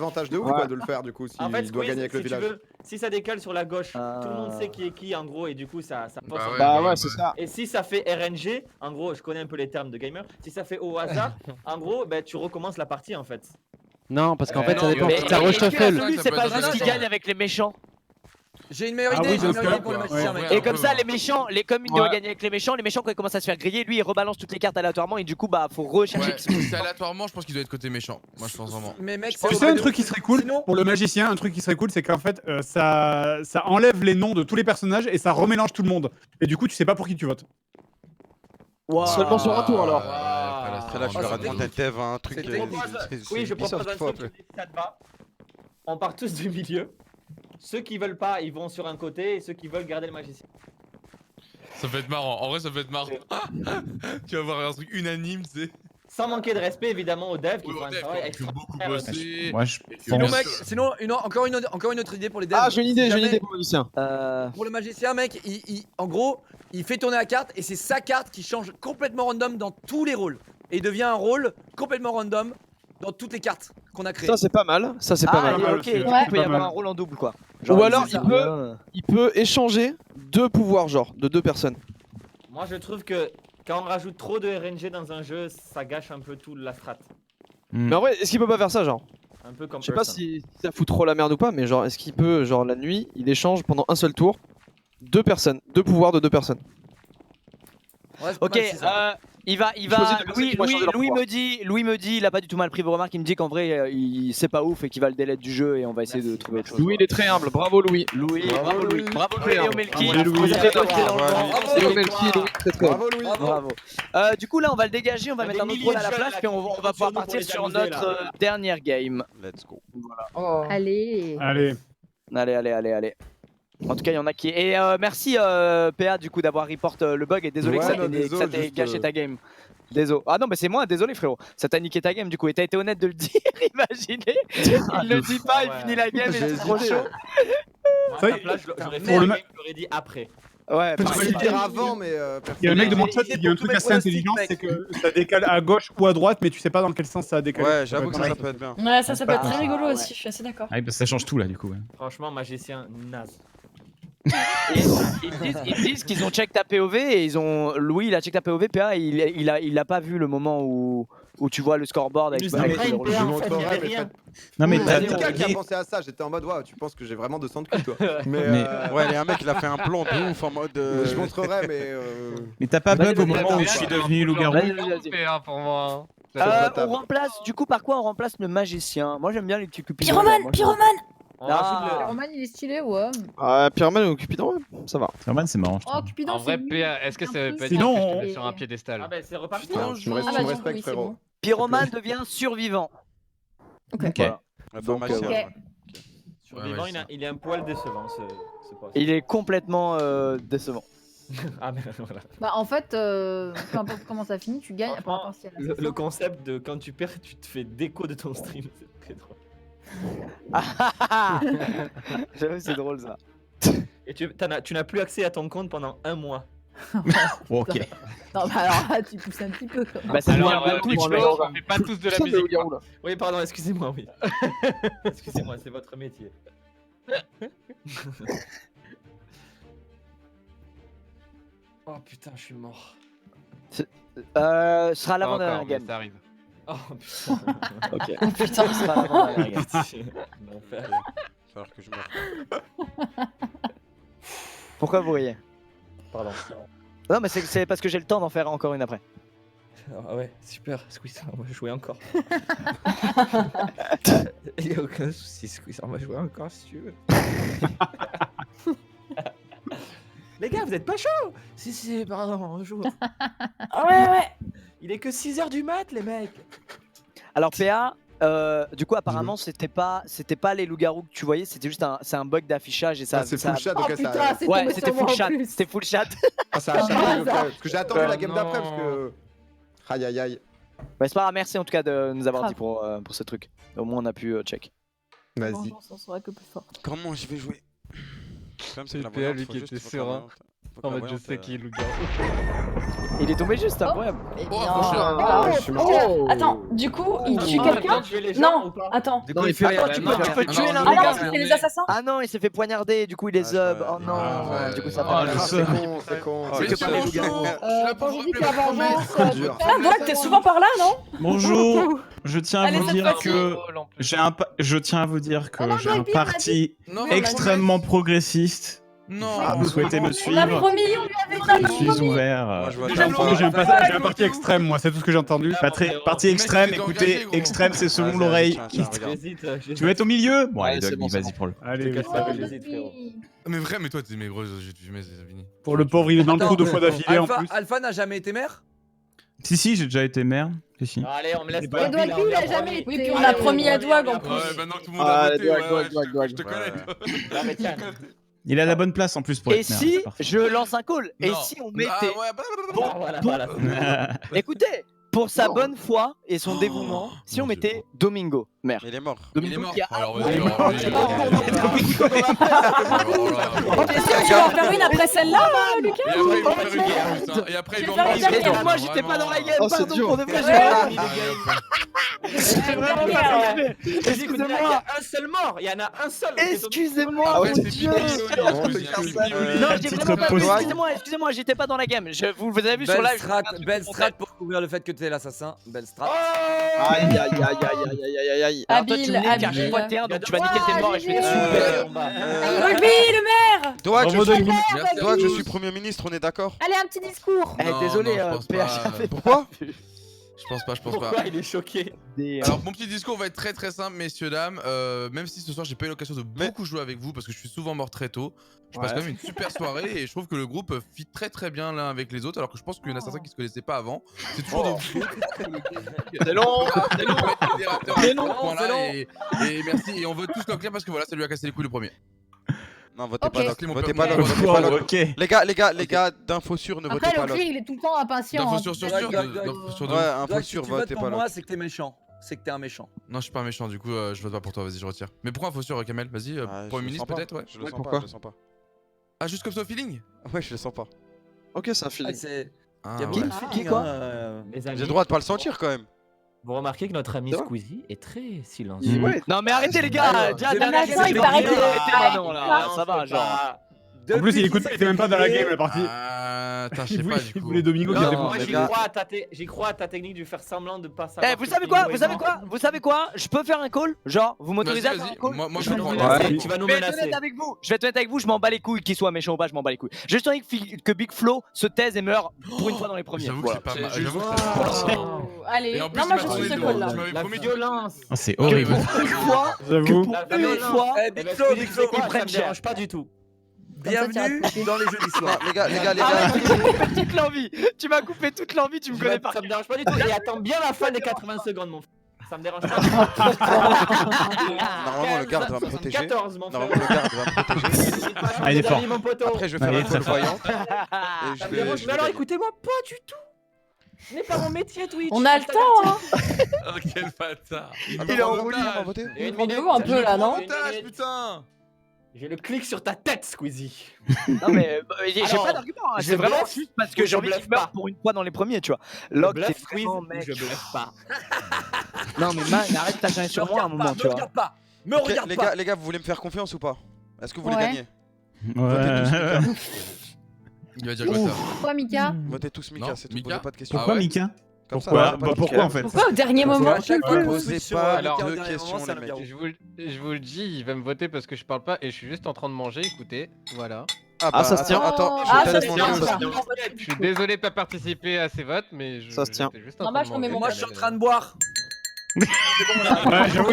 avantage de ouf quoi de le faire du coup s'il En fait, doit Squeeze, gagner avec le si tu village. veux, si ça décale sur la gauche, tout le monde sait qui est qui en gros et du coup ça pose. Bah ouais, Bah ouais, c'est ça. Et si ça fait RNG, en gros, je connais un peu les termes de gamer. Si ça fait au hasard, en gros, bah, tu recommences la partie en fait. Non, parce qu'en fait, ça non, dépend. mais- Si ça Et reshuffle. Absolu, c'est pas Ça peut juste être qui intéressant. gagne avec les méchants. J'ai une meilleure Ah idée, oui, j'ai une donc, meilleure idée pour le ouais, magicien, ouais. mec. Et comme ça, les méchants, comme il doit Ouais. gagner avec les méchants quand ils commencent à se faire griller, lui il rebalance toutes les cartes aléatoirement et du coup, bah faut rechercher Ouais, qui se c'est aléatoirement, je pense qu'il doit être côté méchant. Moi, je pense vraiment. Mais mec, Tu sais, un truc qui serait cool pour le magicien, un truc qui serait cool, c'est qu'en fait, ça enlève les noms de tous les personnages et ça remélange tout le monde. Et du coup, tu sais pas pour qui tu votes. Seulement sur un tour alors. Après là, je leur demande un dev un truc. Oui, je propose un truc, si ça te va. On part tous du milieu. Ceux qui veulent pas, ils vont sur un côté, et ceux qui veulent garder le magicien. Ça peut être marrant. En vrai, ça peut être marrant. Tu vas voir un truc unanime, c'est. Sans manquer de respect évidemment aux devs qui font un travail Qui ont extra. beaucoup bossé. Moi, je Sinon, pense. mec, sinon, encore une autre idée pour les devs. Ah, j'ai une idée, Si j'ai une jamais- idée pour le magicien. Pour le magicien, mec, en gros, il fait tourner la carte et c'est sa carte qui change complètement random dans tous les rôles. Et il devient un rôle complètement random dans toutes les cartes qu'on a créées. Ça, c'est pas mal. Ça, c'est pas Ah, mal. et ok, du coup, il peut y avoir un rôle en double quoi. Ou alors, c'est ça. il peut échanger 2 pouvoirs, genre, de 2 personnes. Moi je trouve que quand on rajoute trop de RNG dans un jeu, ça gâche un peu tout la strat. Mais en vrai, est-ce qu'il peut pas faire ça, genre? Un peu comme Je sais pas Person. si ça fout trop la merde ou pas, mais genre, est-ce qu'il peut, genre, la nuit, il échange pendant un seul tour 2 personnes, 2 pouvoirs de 2 personnes. Ouais, c'est pas Ok, mal, c'est ça. il va, Choisis des personnes qui vont échanger leur pouvoir. Louis me dit, il a pas du tout mal pris vos remarques, il me dit qu'en vrai, c'est pas ouf et qu'il va le délai du jeu et on va essayer de trouver autre chose. Louis, il est très humble, bravo Louis. Bravo Louis, bravo Très Léo humble. Melki, Bravo, Louis. vous avez bossé dans le Bravo, vent. Léo Melki, Louis, très très Bravo Louis. Bravo. Du coup là on va le dégager, on va Il y a mettre un des autre rôle à la milliers de place jeunes, puis on là, va qui pouvoir comptent sur nous pour partir les sur amuser, notre dernière game. Let's go. Allez. Allez. Allez. En tout cas, il y en a qui. Et merci PA du coup d'avoir report le bug et désolé Ouais, que ça non, t'ait désolé, t'ait juste, gâché ta game. Désolé. Ah non, mais c'est moi, désolé frérot. Ça t'a niqué ta game du coup. Et t'as été honnête de le dire, imaginez. Il le dit pas, il finit la game et c'est trop chaud. Moi, à Ça, ta place, j'aurais pour fait le un ma- game, j'aurais dit après. Ouais, Je pareil. voulais le dire avant, mais Il y a un mec de mon Mais chat qui dit un pour truc tous mes assez intelligent, pronostics, c'est que ça décale à gauche ou à droite, mais tu sais pas dans quel sens ça a décalé. Ouais, j'avoue que peut ça être peut être bien. Ouais, ça peut être très Ah, rigolo ouais. aussi, je suis assez d'accord. Ah oui, parce que ça change tout là, du coup. Ouais. Franchement, magicien naze. Et ils disent qu'ils ont check ta POV et ils ont. Louis il a check ta POV, PA il a pas vu le moment où tu vois le scoreboard avec. Il nous a avec pris le une rôle. PA, je en fait, il y montrerai, avait mais rien. Non, mais Il y t'as. a Lucas qui a t'as- pensé à ça, j'étais en mode waouh, tu penses que j'ai vraiment 200 de cul toi. Mais, Ouais, il y a un mec, il a fait un plan de ouf en mode. je montrerai, mais. Mais t'as pas Vas-y, bug au vas-y, moment où vas-y, je suis vas-y. devenu loup-garou? Vas-y, vas-y. PA pour moi. On remplace, du coup, par quoi on remplace le magicien? Moi j'aime bien les petits cupidons. Pyromane, Moi, pyromane. On rajoute le. Roman il est stylé, ouais. Ah, Pyramide ou Cupidon, ouais, ça va. Norman, c'est marrant, je Oh, trouve. Cupidon, En vrai, c'est nul. PA, est-ce que ça veut pas dire Sinon, que je te on- mets sur un piédestal? Ah bah c'est reparti. Putain, tu me Ah bah, respectes, oui, c'est frérot. bon. Pyromane devient survivant. Ok. Voilà. Le pharmacien. Ok. ouais. Survivant, Ouais, il est un poil décevant ce poste. Il est complètement décevant. Ah mais voilà. Bah en fait, peu importe comment ça finit, tu gagnes par rapport à ce qu'il y a là, c'est Le ça. concept de quand tu perds, tu te fais déco de ton stream, c'est très drôle. J'avoue, c'est drôle ça. Et tu n'as plus accès à ton compte pendant un mois. Ok. Non, bah alors là, tu pousses un petit peu quoi. Bah, c'est Alors, bien Twitch, on mais fait pas tous de la musique. quoi. Oui, pardon, excusez-moi, oui. Excusez-moi, c'est votre métier. Oh putain, je suis mort. ce sera Pas l'avant-dernière encore, mais game. ça arrive. Oh putain. Ok. Oh putain. Ce sera l'avant-dernière game. L'enfer. Il va falloir que je meure. Pourquoi vous riez? Pardon. Non, mais c'est parce que j'ai le temps d'en faire encore une après. Ah ouais, super, Squeeze, on va jouer encore. Il n'y a aucun souci, Squeeze, on va jouer encore si tu veux. Les gars, vous êtes pas chaud? Si, pardon, on joue. Ouais. Il est que 6h du mat, les mecs. Alors PA, du coup apparemment c'était pas les loups-garous que tu voyais, c'était juste un bug d'affichage et ça. Ah, c'est ça- full chat, Oh ok, putain, ça. c'est Ouais, tombé c'était sur moi full en chat. plus. C'était full chat. Ah, ça a chaté, Ah, donc, ça. parce que j'ai attendu la game non. d'après parce que. Aïe aïe aïe. Ouais, c'est pas grave, merci en tout cas de nous avoir Grave. dit pour ce truc. Au moins on a pu check. Vas-y. Vengeance en sera que plus forte. Comment je vais jouer? Comme C'est la le PA, voyante, lui, faut qui juste- était faut que la serein. voyante- faut que En la mode, je voyante, sais qui est loup-garou. Il est tombé juste, incroyable. Eh Oh, bien, franchement. voilà. je suis mort. Ok, attends, du coup, il tue Ah, quelqu'un? tuer les gens Non, ou pas? attends. Du coup, il fait rien. Attends, tu peux non, tuer non, l'un non, des Ah gars. non, c'était les assassins? Ah non, il s'est fait poignarder, du coup il est Ah, zub. ouais. Oh non, Ah, du coup ouais. ça Oh, va. le Ah, seum. c'est con, c'est con. C'est C'est que pas les les loups-garous. Quand je dis que la vengeance, Trop dur. Ah, Doc, t'es souvent par là, non? Bonjour. Je tiens à Allez, vous cette dire fois-ci. que je tiens à vous dire que Oh non, j'ai un Blackbeard a parti Non, mais extrêmement progressiste. Non. Si vous souhaitez me On a suivre, promis, on lui avait je suis ouvert. Moi, je vois J'ai pas. j'ai un parti extrême, moi, c'est tout ce que j'ai entendu. Parti extrême, écoutez, extrême c'est selon l'oreille. Tu veux être au milieu? Bon, allez, c'est bon, Dogby, vas-y pour le. Allez, J'hésite, frérot. Mais vrai, mais toi, t'es mes gros, c'est fini. pour le pauvre, il est dans le trou 2 fois d'affilée en Alpha, plus. Alpha n'a jamais été maire? Si, j'ai déjà été maire. Si. Allez, on me laisse pas- pas. Edouard, lui, il a jamais été. Oui, puis on a promis à Douag en plus. Ouais, maintenant que tout le monde a voté, je te Ouais. connais. Non, mais tiens. Il a la bonne place en plus pour Et être maire. si c'est parfait. je lance un call? Et Non. si on Ah, mettait. ouais, Voilà. Écoutez, pour sa bonne foi et son dévouement, si on mettait Domingo, maire. Il est mort. Il est Domingo mort. qui a Alors, un- vas-y, T'es sûr que tu vas en faire une après celle-là, Lucas? Et après, ils vont faire une guerre, putain. Et après, ils vont Je vais faire une faire dernière. Moi, j'étais pas dans la game, Oh, c'est pardon, dur. pour de vrai, Ouais. j'ai vraiment Il y pas a fait. Excusez-moi, un seul mort. Il y en a un seul. excusez-moi, Après, mon c'est dieu. fini. Non, j'ai Titre vraiment pas vu. post- Excusez-moi, j'étais pas dans la game. Vous avez vu sur Belle live. strat, belle strat pour couvrir le fait que tu es l'assassin. Belle strat. Aïe, aïe, aïe, aïe, aïe, aïe, aïe, aïe. Alors toi, tu Habile, me niques à habile. chaque fois T1, donc tu vas niquer tes morts et je vais te Rugby, le maire! Toi, Bravo, Dogby. toi que je suis Premier ministre, on est d'accord? Allez, un petit discours. Eh, Non, désolé, non, je pense PH pas. a fait Pourquoi? Je pense pas. Pourquoi il est choqué? Alors mon petit discours va être très simple, messieurs dames. Même si ce soir j'ai pas eu l'occasion de beaucoup jouer avec vous parce que je suis souvent mort très tôt, je passe quand même une super soirée et je trouve que le groupe fit très bien l'un avec les autres alors que je pense qu'il y en a certains qui se connaissaient pas avant. C'est toujours dans C'est long. c'est long, et merci et on veut tous Leclerc parce que voilà ça lui a cassé les couilles le premier. Non, votez Ok. pas Locke. Votez pas Wow, Locke. Votez pas Locke. Ok. Les gars, d'infos sûres, ne votez Après, pas le Locke. clear, il est tout le temps impatient. D'infos hein. sur Doig, sûr, Doig, d'infos sur Ouais, deux. infos Doig, si sûres, tu votes votez pour pas moi, Locke. c'est que t'es méchant. C'est que t'es un méchant. Non je suis pas méchant du coup je vote pas pour toi, vas-y je retire. Mais pourquoi infos sur Kamel, vas-y, Ah, Premier je le ministre sens pas. peut-être ouais. Je le sens pourquoi pas, je le sens pas. Ah juste comme ça au feeling. Ouais, je le sens pas. Ok, c'est un Ah, feeling. c'est. Ah, Il y a ouais. bien de Qui, feeling, quoi hein, Les amis, J'ai le droit de pas le sentir quand même. vous remarquez que notre ami C'est vrai Squeezie est très silencieux. Ouais. Non mais arrêtez les gars. Déjà, Mais dernière attends, game, il c'est paraît horrible. que- Arrêtez maintenant là, ça va genre. En plus, il écoute, il était même pas dans la game la partie. Ah, attends, je sais Il pas voulait, du il coup. voulait Domingo qui Non, était Moi les j'y gars. crois à ta technique de faire semblant de pas savoir. Eh, vous que savez quoi? Pingo Vous est savez mort. quoi? Vous savez quoi? Je peux faire un call? Genre, vous m'autorisez à Vas-y, faire un vas-y. call? Moi Tu je vas nous prends. menacer. Ouais. Tu vas nous Je vais être menacer. honnête avec vous. Je vais être honnête avec vous. Je m'en bats les couilles. Qu'il soit méchant ou pas, je m'en bats les couilles. J'ai juste envie que Big Flo se taise et meure pour une fois dans les premiers. J'avoue que Voilà. c'est pas mal. C'est J'avoue que juste- c'est- Oh, allez, Et en plus, non, moi il je m'a suis ce promis call de- là. tu m'avais La promis de- violence. Oh, c'est Que horrible. pour une fois, J'avoue. pour La une violence. fois, Eh, Big Eh ben, Flo, Squeezie, Big Flo, c'est quoi, ça prennent me cher. dérange pas du tout. bienvenue dans les jeudis Non, soirs. les gars. arrête, tu m'as coupé toute l'envie. Tu m'as coupé toute l'envie, tu me connais pas. Ça me dérange pas du tout. Et attends bien la fin des 80 secondes, mon frère. Ça me dérange pas. Normalement, le garde va me protéger. 14, mon frère. Normalement, le garde va me protéger. Ah, il est fort. Mon poteau. Après, je vais faire Allez, un très call fort. voyant. Et Ça je me vais. dérange. je Mais vais alors gagner. écoutez-moi, pas du tout. Ce n'est pas mon métier, Twitch. On a le temps, hein. Oh quel bâtard. Il est en roulis, il m'a voté. Une Rendez-vous un peu là, non? Montage, putain. J'ai le clic sur ta tête, Squeezie. Non mais j'ai Alors, pas d'argument. hein. je C'est vraiment bluffe juste parce que ou j'ai je envie qu'il bluffe meure pas pour une fois dans les premiers, tu vois. Je Locke, bluffe, t'es Squeeze, vraiment ou mec. je bluffe pas. Non mais man, arrête de t'acharner sur moi à un moment, tu Me vois. regarde pas. Me Ok, regarde pas. les gars, vous voulez me faire confiance ou pas? Est-ce que vous voulez Ouais. gagner? Ouais. Il va dire quoi ça? Pourquoi, Mika? Votez tous Mika, Non, c'est tout. Mika Posez pas de questions. Pourquoi Ah ouais. Mika? Comme ça, Pourquoi posez pas de pourquoi questions. en fait? Pourquoi au dernier moment? À chaque fois qu'on Posez switch sur pas alors, de Mika, au dernier questions, moment, ça les me mecs. dérange. Je vous le dis, il va me voter parce que je parle pas et je suis juste en train de manger, écoutez, voilà. Ah, ça se tient. Attends, je Ah, vais ça peut-être se demander tient, aussi. ça. Je suis désolé de pas participer à ces votes, mais Ça se tient. j'étais juste en Non, train bah, de je remets manger. mon Moi, je suis en train de boire. Ouais, j'avoue.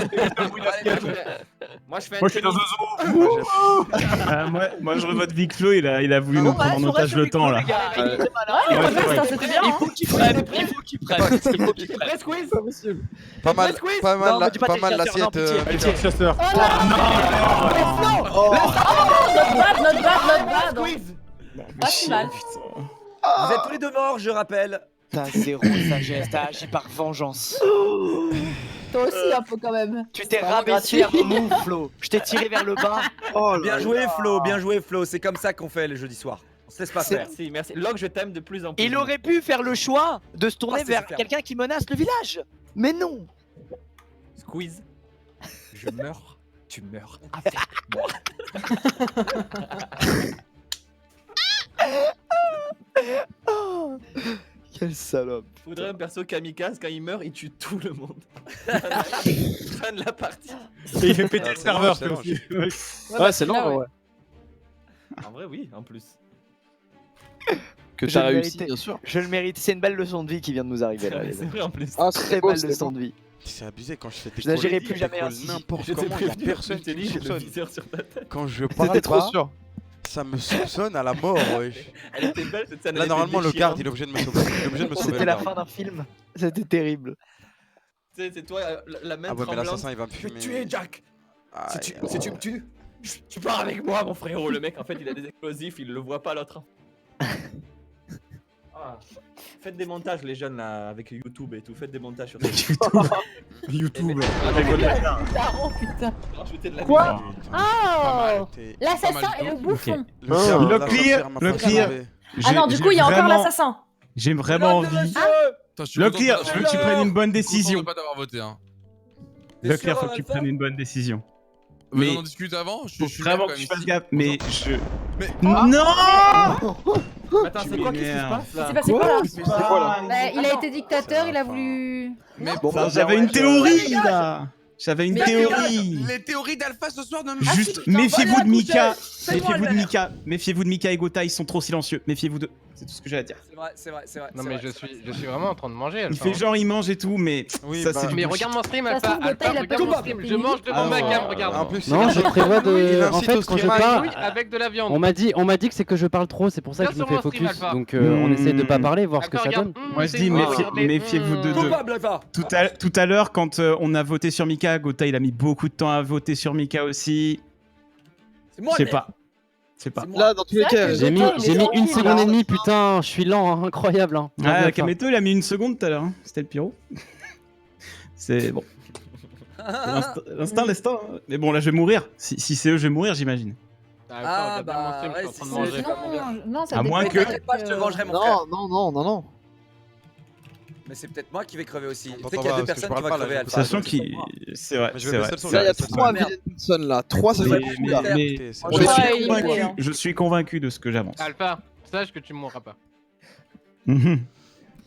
Moi, je fais un Moi, je suis dans un tennis. zoo. Moi je revote Big Flo, il a voulu Ah nous bon, prendre en ouais, otage sur le temps là. les gars, il était malin. Ouais, Ouais, on reste, ouais. hein, c'était bien. Il hein. faut qu'il prenne, il faut qu'il prenne. Il faut qu'il T'es prenne. prêt, Squeeze? Pas mal, Non, mais dis pas t'es chasseur, l'assiette. non, pitié. Allez, tire chasseur. Not bad. Squeeze. Pas si mal. Vous êtes tous les deux morts, je rappelle. T'as zéro sagesse, t'as agi par vengeance. Toi aussi, un peu quand même. Tu t'es C'est vraiment rabaissé à gratuit. mou, Flo. Je t'ai tiré vers le bas. Oh Bien joué, Flo, bien joué, Flo. C'est comme ça qu'on fait le jeudi soir. On se laisse pas faire. Merci, merci. Locke, je t'aime de plus en plus. Il aurait pu faire le choix de se tourner Oh, c'est vers super. quelqu'un qui menace le village. Mais non. Squeeze. Je meurs. Tu meurs. Quel salope. Faudrait un perso kamikaze, quand il meurt, il tue tout le monde. Fin de la partie. Et il fait péter le serveur aussi. Ouais, c'est long, ouais. En vrai, oui, en plus. Que Je t'as le réussi, méritais. bien sûr. Je le mérite. C'est une belle leçon de vie qui vient de nous arriver là. les C'est gars. vrai en plus. Ah, Très beau, belle c'était leçon beau. de vie. C'est abusé quand je fais des Je n'agirai calls, plus je jamais décolle ainsi. n'importe Je t'ai comment, il y a prévenu, personne je t'ai qui dit, me j'ai le soupçonne. viseur sur ta tête. Quand je T'étais parle trop pas, sûr. ça me soupçonne à la mort, wesh. Elle était belle cette scène. Là, normalement, le garde, il est obligé de me sauver. Il est obligé de me sauver. C'était le la garde. fin d'un film. C'était terrible. Tu sais, c'est toi, la main Ah ouais, mais tremblante. l'assassin, il va me Je vais fumer. te tuer, Jack. Aïe, Si tu me tues, tu pars avec moi, mon frérot. Le mec, en fait, il a des explosifs, il le voit pas l'autre. Ah. Faites des montages, les jeunes, là, avec YouTube et tout. Faites des montages sur YouTube. Oh putain. Rajouter de la Quoi musique. Oh T'es- L'assassin et le bouffon. Le serveur, Le la pire, sorcière m'a le fait pire. sauver. Ah non, du coup, il y a encore vraiment- l'assassin. J'ai vraiment envie. Attends, je suis content Leclerc, de- je veux que tu prennes une bonne je suis content décision. de pas t'avoir voté, hein. Leclerc, faut que tu prennes une bonne décision. Mais Mais on en discute avant. faut suis vraiment là, que tu quand fasses même, gaffe. Mais je. Mais- Non. Attends, c'est quoi qui se passe C'est là passé quoi là Bah, il a été dictateur, il a voulu. Mais Bon, bah, J'avais une théorie là. J'avais une Mais théorie. les théories d'Alpha ce soir ne me. Juste, méfiez-vous de Mika. Méfiez-vous de Mika. Méfiez-vous de Mika et Gotha, ils sont trop silencieux. Méfiez-vous d'eux. C'est tout ce que j'ai à dire. C'est vrai, c'est vrai, c'est vrai. Non c'est mais vrai, je suis vraiment en train de manger. Il Alpha, fait hein. genre, il mange et tout, mais Oui, ça bah, c'est du Mais bullshit. regarde mon stream, Ça se Alpha. trouve, Gotha, Alpha, il a regarde pas mon stream. Je mange devant ma cam, regarde. En plus, Non, je prévois il de. incite En fait, au quand je streamage. parle. Oui, avec de la viande. On m'a dit que c'est que je parle trop, c'est pour ça que je me Bien fais sur mon stream, focus. Alpha. Donc on essaie de pas parler, voir ce que Alpha, ça donne. regarde. Moi je dis, méfiez-vous de deux. Coupable, Alpha. Tout à l'heure, quand on a voté sur Mika, Gotha il a mis beaucoup de temps à voter sur Mika aussi. C'est moi, Je sais le- pas. Je sais pas. C'est moi. Là, dans tous les C'est vrai cas, que J'ai mis, Gotha, il j'ai est mis tranquille, une seconde là. et demie, putain, je suis lent, hein, incroyable. Hein. Bien Ah, joué, Kameto il a mis une seconde tout à l'heure. Hein. C'était le pyro. C'est bon. L'instinct. Hein. Mais bon, là je vais mourir. Si c'est eux, je vais mourir, j'imagine. Ah, Regarde bien mon stream, bah, je suis en train de ouais, manger. Non, ça À moins dépend. que- T'inquiète pas, je te vengerai, mon frère. Non. Mais c'est peut-être moi qui vais crever aussi. Tu On sais qu'il y a t'entend deux pas, parce que je personnes qui parle vont pas, crever, là, Alpha. Sachant qu'il. C'est vrai. Mais je C'est vais vrai. baisser le son, Là, il y a c'est 3 merde. millions de personnes là. 3, ça fait Mais, beaucoup là. mais- C'est je bon. suis Ouais, il est convaincu. hein. Je suis convaincu de ce que j'avance. Alpha, sache que tu mourras pas. Mhm.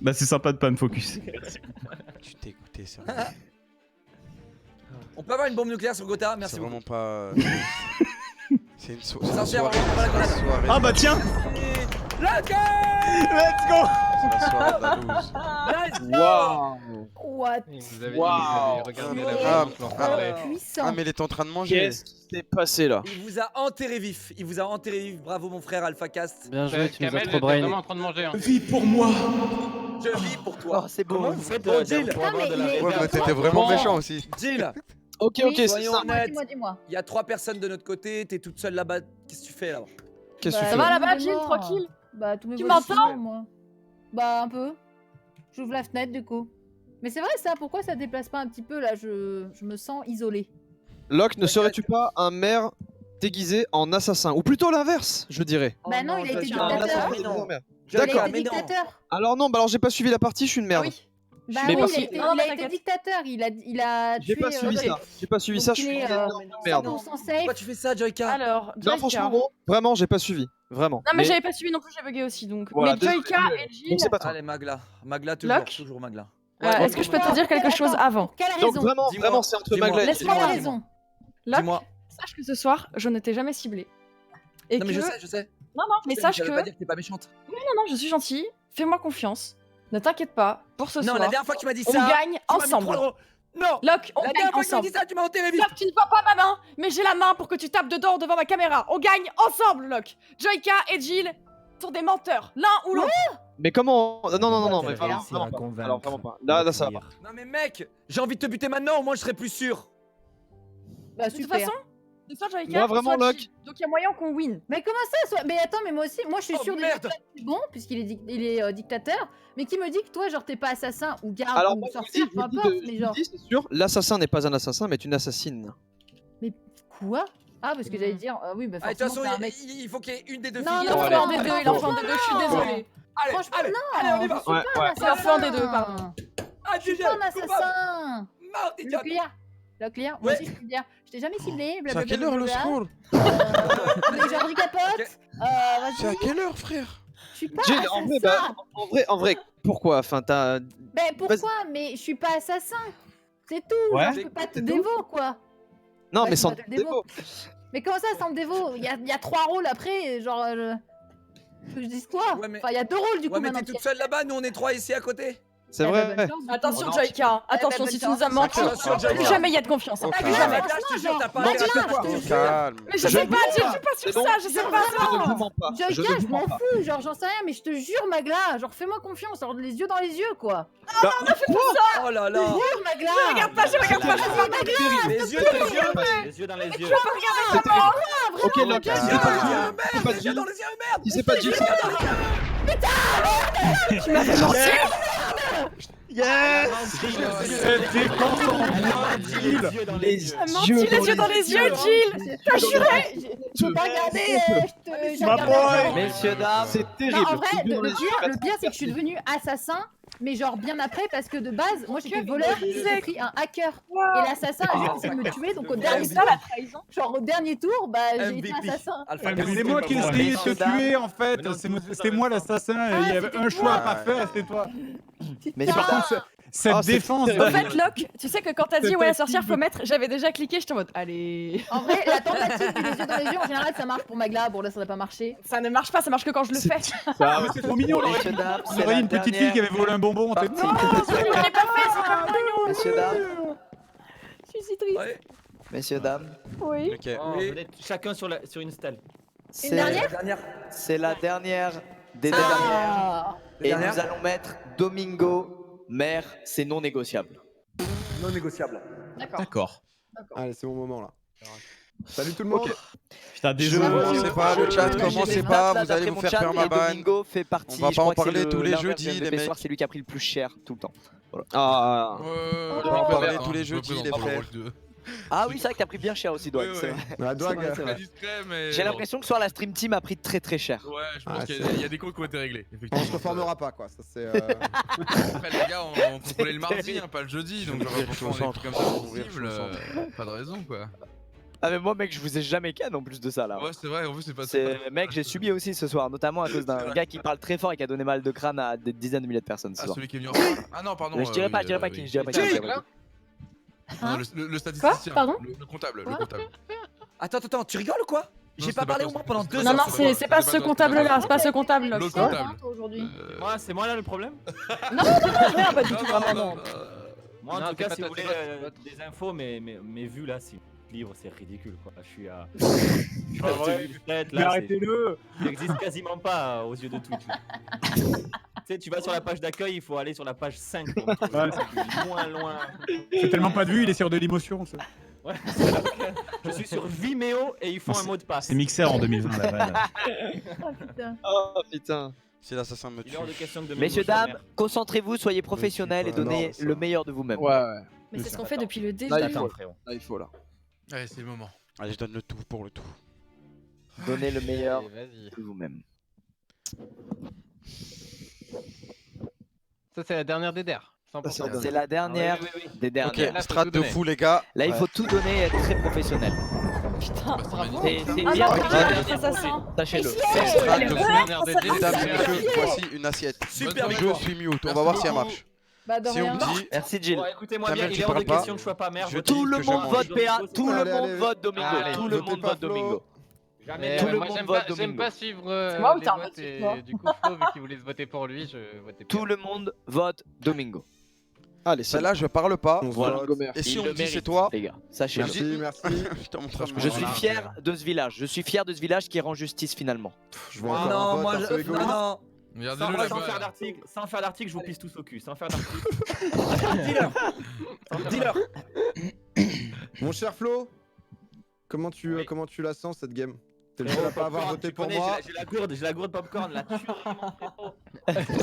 Bah c'est sympa de pas me focus. Tu t'es écouté, ça. On peut avoir une bombe nucléaire sur Gotha, merci C'est beaucoup. vraiment pas. C'est une Ça soirée. sert à rien, on va la grenade. Ah bah tiens. Let's go. Let's go. C'est la soirée de la loose. Let's go. Waouh. What Vous avez regardé Ah, la ah, viande, je leur ah, parlais. puissant. Ah, mais il était en train de manger. Qu'est-ce qui s'est passé là? Il vous a enterré vif. Il vous a enterré vif. Bravo, mon frère Alpha Cast. Bien joué, tu nous as Kamel, trop j'étais brain. vraiment en train de manger. Hein. Vie pour moi. Je vis pour toi. Oh, c'est beau. Comment vous faites Bon, Jill. pour avoir de la mais- Ouais, réserve mais t'étais vraiment Bon. méchant aussi. Jill, Ok, Oui, ok, c'est soyons ça. honnêtes. Dis-moi. Il y a 3 personnes de notre côté. T'es toute seule là-bas. Qu'est-ce que tu fais là-bas? Qu'est-ce que Bah, tu Ça fais? va là-bas, tous mes Jill, voix. tranquille? Bah, tous mes Tu voix, je m'entends suis, moi. Bah, un peu. J'ouvre la fenêtre, du coup. Mais c'est vrai, ça, pourquoi ça déplace pas un petit peu, là? Je me sens isolée. Locke, ne serais-tu pas un maire déguisé en assassin? Ou plutôt l'inverse, je dirais. Bah non, il a été Jack, Un dictateur. assassin déguisé en maire. Il a D'accord. été dictateur. Alors non, bah alors j'ai pas suivi la partie, je suis une merde. Oui. Bah Mais oui, parce il a que- été, Non, non, il a été t'inquiète. dictateur. Il a J'ai tué. pas suivi ça. J'ai pas suivi ça, je suis une énorme merde. Sans safe. Pourquoi tu fais ça, Joyka? Alors, Non, Joyka. franchement, gros, vraiment, j'ai pas suivi. Vraiment. Non, mais j'avais pas suivi non plus, j'ai bugué aussi donc. Voilà, Mais Joyka désolé. et Jill. Donc c'est pas toi. Allez, Magla. Magla, toujours. Locke. Toujours Magla. Est-ce que je peux te dire quelque chose avant? Pour quelle Donc raison? vraiment, Dis-moi. vraiment, c'est entre Dis-moi. Magla et Laisse-moi Pour quelle Dis-moi. raison? Locke, Dis-moi. sache que ce soir, je ne t'ai jamais ciblé. Et Non, mais que... je sais. Non, non, mais sache Ça que... veut pas dire que t'es pas méchante. Non, non, je suis gentille. Fais-moi confiance. Ne t'inquiète pas. Pour ce Non, soir, la dernière fois que tu m'as dit on ça. gagne tu m'as mis ensemble. trop drôle. Non. Locke, on La gagne dernière fois que tu m'as ensemble. dit ça, tu m'as enterré vite. Locke, tu ne vois pas ma main, mais j'ai la main pour que tu tapes dedans devant ma caméra. On gagne ensemble, Locke. Joyka et Jill sont des menteurs, l'un ou l'autre. Mais comment? Non, mais C'est vraiment, réussi vraiment pas. Alors vraiment pas. Là, ça va pas. Non, mais mec, j'ai envie de te buter maintenant, au moins je serai plus sûr. Bah, De toute super. façon, c'est soit Joyka, Moi, vraiment, soit Locke. Jill. Donc il y a moyen qu'on win. Mais comment ça soit... Mais attends, mais moi aussi, moi je suis Oh, sûre de merde. c'est bon, puisqu'il est, il est dictateur, mais qui me dit que toi, genre, t'es pas assassin ou garde Alors ou moi, je sorcière, peu vous dis, importe, mais genre... c'est sûr, l'assassin n'est pas un assassin, mais une assassine. Quoi? Ah, parce que j'allais dire, oui, bah Allez, de toute forcément, façon, c'est un mec... il faut qu'il y ait une des deux Non, filles. Il en non, fait non, un des deux, il en fait un des deux, je suis désolée. Allez, Franchement, allez, non, allez, on y va. je suis Ouais, pas un ouais. Il en fait un des assassin. deux, pardon. Ah, Je suis GG, pas un coupable. assassin. Mort, Le idiote. clear. Le clear. Moi aussi, je peux le dire. Je t'ai jamais ciblé. C'est à quelle heure le blablabla. scroll? Mais Georgie capote. Ok. C'est à Vas-y. quelle heure, frère? Je suis pas Jill, en vrai, bah, assassin. en vrai, Pourquoi? Enfin, t'as. Ben pourquoi? Mais je suis pas assassin. C'est tout. Ouais. Genre, je peux pas te dévo quoi. Non, Ouais, mais je sans peux pas te le dévo. Mais comment ça, sans le dévo? Il y a 3 rôles après, genre. Que je dise quoi? Enfin, il y a 2 rôles du coup Ouais, mais maintenant. t'es toute seule là-bas, nous on est 3 ici à côté. C'est vrai. Attention, Joyka. Attention, si tu nous as menti, Attention, Joyka. plus jamais il y a de confiance. Hein. Plus jamais. Je te jure, t'as pas Magla, regardé quoi. je te jure. Calme. Mais je sais pas, je suis pas sur ça, je sais pas. Joyka, je m'en fous, genre j'en sais rien, mais je te jure, Magla, genre fais-moi confiance, genre les yeux dans les yeux quoi. Non, fais pas ça. Oh là Je te là. jure, Magla. Je regarde pas, je regarde pas, je regarde pas. Les yeux dans les yeux. Les yeux dans les Mais tu yeux. vas pas regarder ta mort. Ok, Locke, Les si yeux c'est dans pas les Jill, yeux, merde. Les yeux dans les yeux, merde. si c'est pas Jill, Tu m'as fait mentir. les Menti les yeux dans les yeux, Jill. T'as juré. Je peux pas regarder, j'ai regardé. Messieurs, dames, c'est Non, terrible. en vrai, le pire c'est que je suis devenue assassin, mais genre bien après parce que de base, moi j'étais voleur, j'ai pris un hacker. Et l'assassin a juste essayé de me tuer, donc au dernier tour, genre au dernier tour, bah j'ai été MVP. assassin. Alpha Mais Gamma. c'est moi qui ai essayé de te tuer en fait. C'est moi l'assassin. Il y avait un choix à pas faire, c'était toi. Mais Par contre, cette Ah, c'est défense. terrible. En fait, Locke, tu sais que quand t'as dit ouais la sorcière faut mettre, j'avais déjà cliqué, j'étais en mode allez. En vrai, la tentative des yeux dans les yeux, en général, ça marche pour Magla. Bon, là, ça n'a pas marché. Ça ne marche pas, ça marche que quand je le fais. Ah, mais c'est trop mignon. Messieurs, dames, On c'est aurait la une petite fille qui avait volé un bonbon. partie. Je l'ai pas fait, c'est pas mignon. Messieurs, dames, Je suis si triste. Ouais. messieurs, dames, Oui. Ok. Oh, vous êtes chacun sur une stèle. c'est Dernière. c'est la dernière des Ah. dernières. Et Dernière. nous allons mettre Domingo, maire, c'est non négociable. Non négociable. D'accord. Allez, c'est mon moment là. Salut tout le monde. Putain, désolé. Commencez pas, le chat, commencez pas, vous allez vous faire faire ma banne. Domingo fait partie. On va je pas crois en que c'est parler tous les l'inverse jeudis, de les MVP mecs. Soir, c'est lui qui a pris le plus cher tout le temps. Voilà. Ah, On va en parler tous les jeudis, les frères. Ah oui, c'est vrai que t'as pris bien cher aussi, Dwag. Ouais, c'est ouais. vrai. La drague. C'est vrai, c'est vrai. discret, mais. J'ai l'impression que ce soir la Stream Team a pris très très cher. Ouais, je pense Ah, qu'il y a des comptes qui ont été réglés. On Effectivement. se reformera pas quoi. Ça c'est. Après, les gars, on contrôlait le mardi, hein, pas le jeudi. Donc, genre, Je pourquoi on est me des trucs comme ça concentre. possible. Pas de raison, quoi. Ah mais moi mec, je vous ai jamais can en plus de ça là. Ouais, c'est vrai, en plus, c'est pas ça. C'est mec, j'ai subi aussi ce soir, notamment à cause d'un gars qui parle très fort et qui a donné mal de crâne à des dizaines de milliers de personnes ce Ah, soir. celui qui est venu en retard. Ah non, pardon. Mais je dirais pas, oui, je dirais pas oui. qui, je dirais pas qui. Qui je dirais pas qui. Non, le statisticien. Pardon Le comptable, Quoi le comptable. Attends, tu rigoles ou quoi? J'ai Non, pas c'est parlé pas au toi, moins pendant c'est 2 Non, heures. non, c'est pas ce comptable-là, c'est pas ce comptable. L'autre Locke. comptable. Aujourd'hui. Moi, c'est moi là le problème. Non, rien, pas du tout, vraiment non. Moi, en Non, tout cas, c'est si pas vous toi, voulez c'est pas toi. des infos, mes vues là, c'est livre, c'est ridicule quoi. Je suis à. Je suis à 2007, là, arrêtez-le. n'existe quasiment pas aux yeux de Twitch. Tu sais, tu vas sur la page d'accueil, il faut aller sur la page 5. Donc, loin. C'est tellement pas de vue, il est sur de l'émotion. ça. Ouais, je suis sur Vimeo et ils font un mot de passe. C'est Mixer en 2020 là. Voilà. Oh putain. Oh putain. Si l'assassin me Il tue. est hors de question que de Messieurs, me montrer, dames, concentrez-vous, soyez professionnels et pas donnez énorme, ça. le meilleur de vous-même. Ouais, ouais. Mais c'est ce qu'on fait depuis le début. Là, il Attends, faut. frérot. Là, il faut là. Allez, c'est le moment. Allez, je donne le tout pour le tout. Donnez le meilleur Allez, vas-y. de vous-même. Ça, c'est la dernière des DER. 100%. C'est la dernière Oui. des Ok, dernières. là, faut strat tout de donner. fou, les gars. Là, il faut tout donner et être très professionnel. Putain, Bah, bravo. C'est Ah bien non, fait. regarde, assassin. Sachez-le. Strat de fou. Dernière des DER. Mesdames et messieurs, voici une assiette. Super Je suis mute, on va voir si elle marche. Bah, de Si on rien. me dit, Merci Jill. Bon, écoutez-moi Samuel, bien, il tu est hors de parles pas. question que je sois pas maire. Je votez dis Tout le que je monde mange. vote PA, tout le Allez, monde allez. vote Domingo, Allez, tout le votez monde pas vote Flo. Domingo. Jamais. Tout le Moi, monde j'aime vote pas, j'aime Domingo. pas suivre C'est moi ou les t'as un votes vote sur et toi du coup Flo, vu qu'il voulait se voter pour lui, je votais Tout le monde vote Domingo. Allez, c'est celle-là, je parle pas. On se Voilà. vote. Gomer. Et si Il on le me dit c'est mérite, toi, les gars, sachez-le. Merci. je te montre Je suis fier de ce village. Je suis fier de ce village qui rend justice finalement. Je vois encore un Non, vote, moi, perso égoïste. non. Regardez-le Sans faire là-bas. d'article, je vous pisse tous au cul. Sans faire d'article. Dis-leur. Mon cher Flo, comment tu la sens cette game? T'es le seul à pas avoir voté pour moi. J'ai la gourde popcorn, la tuerie, mon frérot.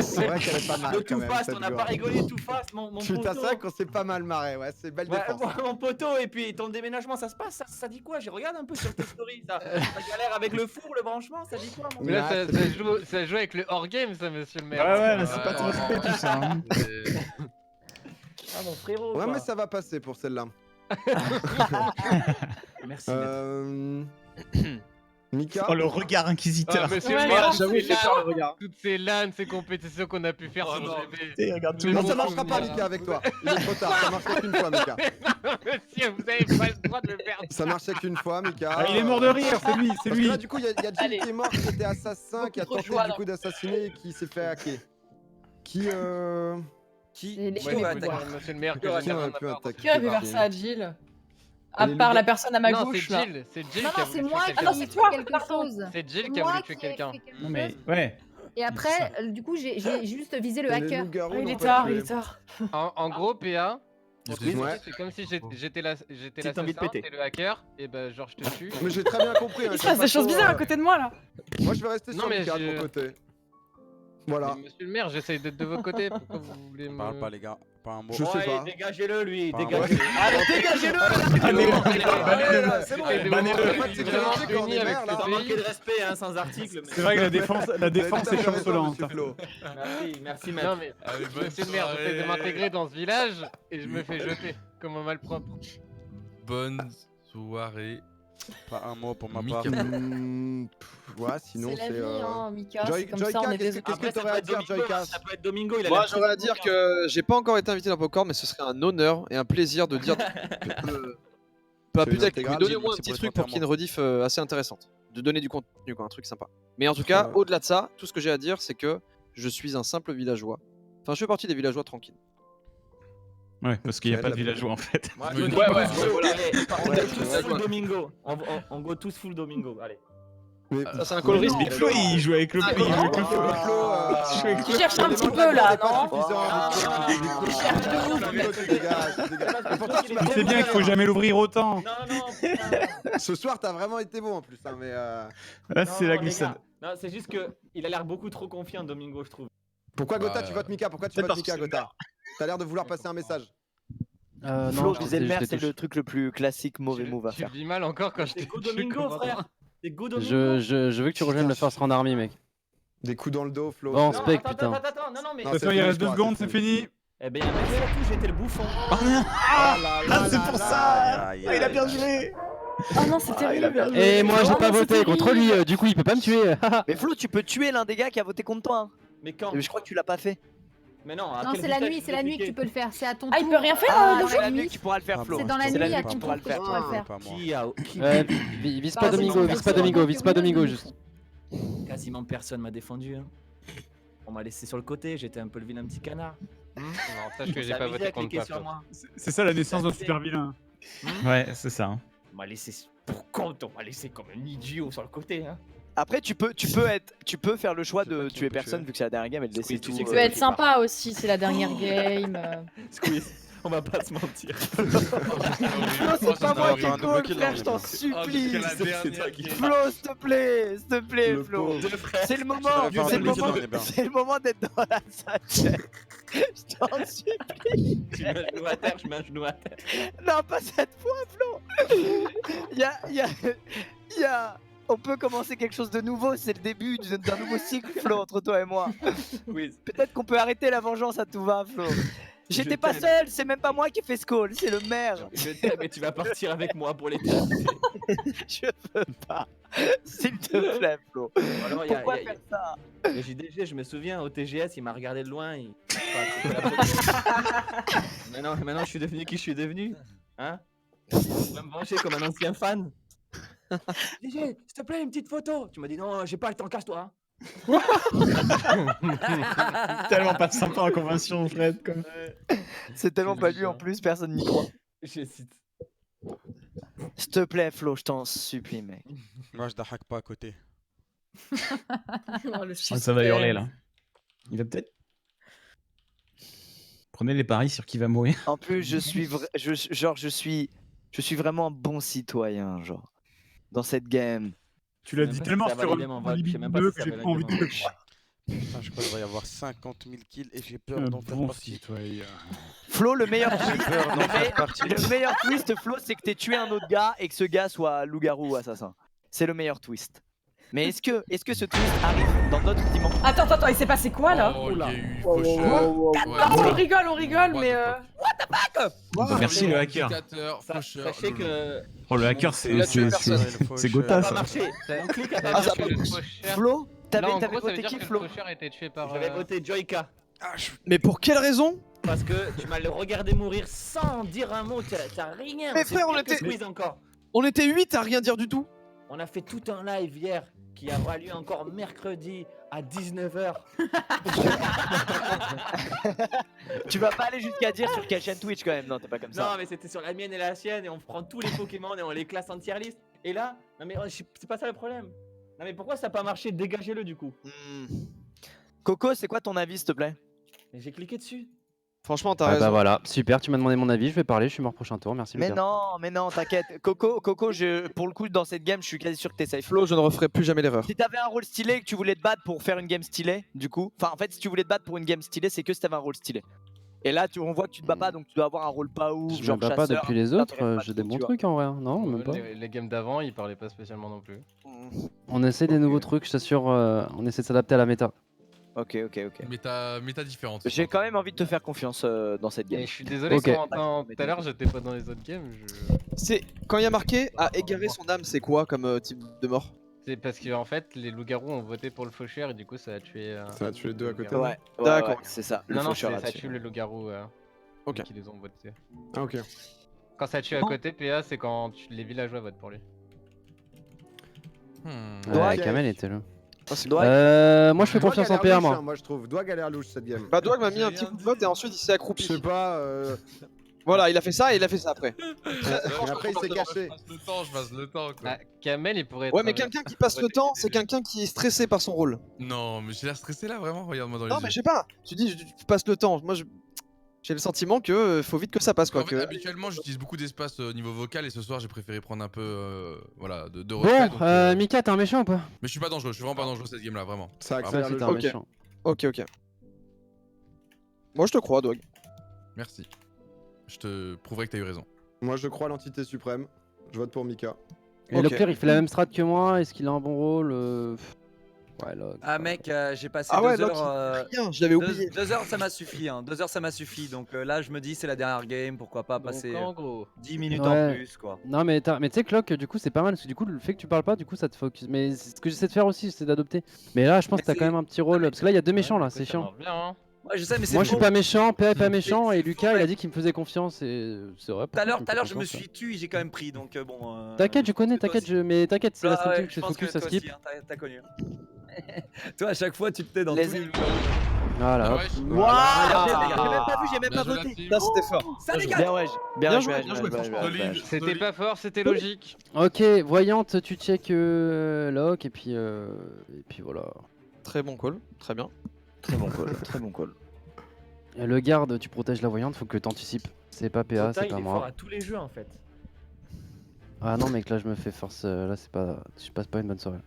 C'est vrai qu'elle est pas mal Le quand tout même. fast, cette on n'a pas gourde. rigolé tout fast, mon Putain, poteau. c'est vrai qu'on s'est pas mal marré, ouais, c'est belle Ouais, défense. mon poteau, et puis ton déménagement, ça se passe, ça dit quoi? J'ai regardé un peu sur tes stories, ça galère avec le four, le branchement, ça dit quoi mon Mais là, Ouais, ça joue avec le hors-game, ça, monsieur le maire. Ouais, c'est pas trop fait tout ça. hein. Ah mon frérot. Ouais, quoi. mais ça va passer pour celle-là. Merci. Mika. Oh, le regard inquisiteur. Ah, monsieur Ouais, le maire, grave, toutes j'avoue, ces j'ai peur, le LAN, regard. toutes ces LAN, ces compétitions qu'on a pu faire Oh, sur non. GB. Regarde tout le Non, monde. ça marchera pas, Mika, avec toi. Il est trop tard, ça marchera qu'une fois, Mika. Monsieur, vous avez pas le droit de le faire. Ça marchait qu'une fois, Mika. Ah, il est mort de rire, c'est lui, c'est Parce que lui. là, du coup, il y a Allez. Jill qui est mort, qui était assassin, qui a trop tenté choix, du non. coup d'assassiner et qui s'est fait hacker. Qui Qui Les- qui Ouais, veut ouais, attaquer monsieur le maire, que Qui je aurait n'ai rien pu à voir. attaquer Qui aurait pu faire Ok. ça à Jill À Les part loups- la personne à ma Non, gauche c'est là. Jill, c'est Jill Non, qui a non, c'est voulu moi tuer qui Ah non, quelqu'un. ai c'est fait toi, quelque pardon. chose. C'est Jill C'est qui a moi voulu tuer qui ai quelqu'un. fait quelque Non, mais chose. ouais. Et après, du coup, j'ai juste visé le Les hacker. loups-garous Ah, il l'ont est pas tard, tué. il est tard. En gros, PA, Ouais. c'est comme si j'étais Petite envie de l'assassin, péter. t'es le hacker, et bah genre je te tue. Mais j'ai très bien compris. hein, Il se j'ai passe pas des choses trop, bizarres à côté de moi là. Moi, je vais rester Non, sur mais Mika de je- mon côté. Voilà. Mais monsieur le maire, j'essaye d'être de votre côté, pourquoi vous voulez me... Parle pas, les gars. Pas un mot. Je sais Ouais, pas. dégagez-le lui, Pas un dégagez-le. Allez, dégagez-le. C'est bon, Allez, bannez-le. je suis vraiment uni avec ce Sans pays. manquer de respect, hein, sans article. mais- C'est vrai que la défense est chancelante. Merci, merci, Non maître. mais, Allez, bonne monsieur le maire, soirée. j'essaie de m'intégrer dans ce village, et je me fais jeter, comme un malpropre. Bonne soirée. Pas un mot pour ma Mika. part. Ouais, sinon C'est la c'est. vie, hein, Mika. Joy- C'est comme ça, on Joyka, est qu'est-ce des. que Après, ça t'aurais peut à être dire, Domingo, Joyka ça peut être Domingo, il a Moi, l'air j'aurais à très dire bon, que j'ai pas encore été invité dans Popcorn, mais ce serait un honneur et un plaisir de dire pas C'est peut-être que intégral, donnez-moi un c'est petit pour truc être pour qu'il y ait une rediff assez intéressante. De donner du contenu, quoi, un truc sympa. Mais en tout cas, Ouais. au-delà de ça, tout ce que j'ai à dire, c'est que je suis un simple villageois. Enfin, je fais partie des villageois tranquilles. Ouais, parce qu'il n'y a Ouais, pas de la- villageois en fait. Moi, Oui, je dis ouais, pas ouais, Domingo, voilà. allez, on Ouais, go tous ouais, full ouais. Domingo. On go tous full Domingo, allez. Mais- Ça, c'est un colorisme. Big Flo, il joue avec le il joue avec le feu. Tu cherches un petit peu là, non Il sait bien qu'il faut jamais l'ouvrir autant. Non. Ce soir, t'as vraiment été bon en plus, hein, mais. Là, c'est la les glissade. gars, non, c'est juste que il a l'air beaucoup trop confiant, Domingo, je trouve. Pourquoi Gotha, Bah, tu votes Mika? Pourquoi tu c'est votes parce Mika, que c'est Gotha? T'as l'air de vouloir passer un message. Flo, je viser le maire, les c'est touche. le truc le plus classique mauvais move à Tu faire. le dis mal encore quand je C'est t'ai go tué, Domingo, comment frère. ça C'est go Domingo. Je veux que tu rejoignes la First Round Army, mec. Des coups dans le dos, Flo. Bon, Non, spec, attends, putain. attends, non, mais. Non, De toute façon, il reste 2 secondes, c'est fini. Eh ben, malgré tout, j'ai été le bouffon. Ah, c'est pour ça. Aïe, Ah, il a aïe, bien aïe. joué. Oh non, c'est terrible. Et moi, j'ai Oh pas non, c'est voté contre lui, terrible. du coup, il peut pas me tuer. Mais Flo, tu peux tuer l'un des gars qui a voté contre toi. Hein. Mais quand Je crois que tu l'as pas fait. Mais non, à Non, quelle c'est la vitesse nuit, je c'est la vais nuit que cliquer tu peux le faire. C'est à ton Ah, tour. il peut rien faire Ah, le c'est jeu la nuit nuit. que tu pourras le faire, Flo. C'est dans la C'est nuit à que ton tu pourras tour le que faire. tu pourras le faire. Pas moi. Qui Vise Bah, pas c'est Domingo, bon, vise pas c'est bon, Domingo, donc vise tu pas me Domingo, donnes. juste. Quasiment personne m'a défendu. Hein. On m'a laissé sur le côté, j'étais un peu le vilain petit canard. Non, sache que On j'ai pas s'est voté amusé à contre cliquer toi. sur Flo. moi. C'est ça la naissance d'un super vilain. Ouais, c'est ça. hein. On m'a laissé pour compte, on m'a laissé comme un idiot sur le côté. Hein. Après, tu peux faire le choix Je sais pas de qui on tuer peut personne tuer. vu que c'est la dernière game et de laisser Oui, tout. tu sais que Tu peux être sympa aussi, c'est la dernière game. Squeeze, on va pas se mentir. Flo, c'est pas moi qui Attends, un est double cool, kill, frère, là, je on est t'en bien. supplie. C'est toi qui- Flo, s'il te plaît, Le Flo. pauvre. Deux frères. C'est le moment, Je vais faire c'est un le double kill, moment, on est bien. c'est le moment d'être dans la salle. Je t'en supplie. Tu mets un genou à terre, je mets un genou à terre. Non, pas cette fois, Flo. Il y a... On peut commencer quelque chose de nouveau, c'est le début d'un nouveau cycle, Flo, entre toi et moi. Oui. Peut-être qu'on peut arrêter la vengeance à tout va, Flo. J'étais pas t'aime. seul, c'est même pas moi qui ai fait ce call, c'est le maire. Je t'aime et tu vas partir avec moi pour l'éternité. Je peux pas. S'il te plaît, Flo. Alors, il y a- Pourquoi il y a- faire ça? Le JDG, je me souviens, au TGS, il m'a regardé de loin. Maintenant, je suis devenu qui je suis devenu. Hein? Il va me venger comme un ancien fan. JDG, s'il te plaît, une petite photo. Tu m'as dit non, j'ai pas le temps, casse-toi. Tellement pas sympa en convention, Fred. Comme... C'est tellement pas lui en plus, personne n'y croit. Je cite. S'il te plaît, Flo, je t'en supplie, mec. Moi, je hack pas à côté. Oh, le Ça va hurler là. Il va peut-être. Prenez les paris sur qui va mourir. En plus, je suis vraiment un bon citoyen, genre. Dans cette game. Tu l'as Je sais dit même tellement pas si ça sur validait mon vote, je sais même pas Libye 2 si que ça j'ai pas validait envie de mon te vote. croire. Putain, je crois qu'il devrait y avoir 50 000 kills et j'ai peur Un d'en faire bon partie. citoyen. Flo, le meilleur J'ai twist, peur d'en faire partie. le meilleur twist, Flo, c'est que t'aies tué un autre gars et que ce gars soit loup-garou ou assassin. C'est le meilleur twist. Mais est-ce que ce twist arrive dans notre dimension? Attends, il s'est passé quoi là Oh, il y a eu What faucheur. Ouais, on rigole, What mais the fuck. Merci le hacker. Sachez que. Oh, le hacker, Il a tué c'est personne. Gotha, Ça a ça. marché. Mon clic a pas Ah, ça marché. a marché. Flo, t'avais Là, en gros, ça veut voté dire qui, que Flo? le faucheur a été tué par. J'avais voté Joyka. Mais pour quelle raison? Parce que tu m'as le regardé mourir sans dire un mot, t'as rien. Mais c'est frère, on pire que était- Squeeze encore. On était 8 à rien dire du tout. On a fait tout un live hier qui aura lieu encore mercredi à 19h. Tu vas pas aller jusqu'à dire sur quelle chaîne Twitch quand même, non, t'es pas comme ça. Non, mais c'était sur la mienne et la sienne et on prend tous les Pokémon et on les classe en tier list. Et là, non mais c'est pas ça le problème. Non mais pourquoi ça a pas marché? Dégagez-le du coup. Coco, c'est quoi ton avis, s'il te plaît? Mais j'ai cliqué dessus. Franchement, t'as Ah raison. bah voilà, super, tu m'as demandé mon avis, je vais parler, je suis mort prochain tour, merci Mais Lucas. non, t'inquiète. Coco, pour le coup, dans cette game, je suis quasi sûr que t'es safe. Flo, je ne referai plus jamais l'erreur. Si t'avais un rôle stylé et que tu voulais te battre pour faire une game stylée, du coup. Enfin, en fait, si tu voulais te battre pour une game stylée, c'est que si t'avais un rôle stylé. Et là, on voit que tu te bats pas, donc tu dois avoir un rôle pas ouf, Je genre me bats pas chasseur, depuis les ça autres, t'intéresse pas j'ai des trop, bons tu vois. trucs en vrai, hein. Non, même pas. Les games d'avant, ils parlaient pas spécialement non plus. On essaie des nouveaux trucs, je t'assure, on essaie de s'adapter à la méta. Ok. Méta différente. J'ai quand même envie de te faire confiance dans cette game. Et je suis désolé, Ok. Corentin, tout à l'heure, j'étais pas dans les autres games. C'est quand il y a marqué à égarer son âme, c'est quoi comme type de mort? C'est parce que en fait, les loups-garous ont voté pour le faucheur et du coup, ça a tué. Ça a tué deux à côté. Ouais, D'accord. ouais, c'est ça. Non, non, faucheur ça là-dessus. tue les loups-garous Ok. qui les ont votés. Ah, ok. Quand ça tue à côté, PA, c'est quand les villageois votent pour lui. Ouais, Kamel était là. Moi je fais Doigt confiance en galère PA louche, moi. hein, moi je trouve. Doigt galère louche cette game. Bah Doig m'a mis un petit coup de vote et ensuite il s'est accroupi. Je sais pas. Voilà, il a fait ça et il a fait ça après. Et après il s'est caché. Je passe le temps quoi. Ah, Kamel, il pourrait être. Ouais, mais quelqu'un qui passe le temps, c'est quelqu'un qui est stressé par son rôle. Non, mais j'ai l'air stressé là vraiment, regarde-moi dans les Non, yeux. mais je sais pas. Tu dis, tu passes le temps. Moi, j'ai le sentiment que faut vite que ça passe quoi. En fait, que... habituellement, j'utilise beaucoup d'espace au niveau vocal et ce soir, j'ai préféré prendre un peu voilà, de Bon, retrait. donc, Mika, t'es un méchant ou pas? Mais je suis pas dangereux, je suis vraiment pas dangereux cette game là, vraiment. Ça Ouais, accélère c'est le un jeu. méchant. Ok. Moi, je te crois, Doig. Merci. Je te prouverai que t'as eu raison. Moi je crois à l'entité suprême. Je vote pour Mika. Et Ok. Leclerc il fait la même strat que moi, est-ce qu'il a un bon rôle? Ouais, là. Ah mec, j'ai passé Ah ouais, 2 Locke, heures. rien, je l'avais oublié. 2 heures ça m'a suffi, hein. 2 heures ça m'a suffi. Donc là je me dis c'est la dernière game, pourquoi pas Donc, passer en gros. 10 minutes Ouais. en plus quoi. Non mais tu sais Clock du coup c'est pas mal parce que du coup le fait que tu parles pas du coup ça te focus. Mais c'est ce que j'essaie de faire aussi, c'est d'adopter. Mais là je pense Mais que t'as c'est- quand même un petit rôle parce que là il y a deux méchants là, Du coup, c'est ça chiant. marche bien, hein. Ouais je sais mais c'est Moi je suis faux. pas méchant, PA est pas méchant et c'est Lucas faux, il a mec. dit qu'il me faisait confiance et c'est vrai. Tout à l'heure pourquoi il me je fait me confiance, suis tué et j'ai quand même pris donc bon. T'inquiète, je connais, toi t'inquiète, aussi. mais t'inquiète, c'est la Ah seule ouais, team que je c'est pense focus, que ça toi skip. aussi, hein, t'as connu. Toi à chaque fois tu te tais dans Les- tous les Voilà. Ah hop. ouais, J'ai même pas vu, j'ai même Bien pas joué voté. là-dessus. Ça, c'était fort. Ça les gars. Bien ouais, Bien joué, franchement, solide. C'était pas fort, c'était logique. Ok, voyante, tu check Lock et puis voilà. Très bon call, très bien. Très bon call, très bon call. Et le garde, tu protèges la voyante, faut que t'anticipes. C'est pas PA, Kota, c'est il pas est fort moi. à tous les jeux en fait. Ah non mec, là je me fais force, là c'est pas, je passe pas une bonne soirée.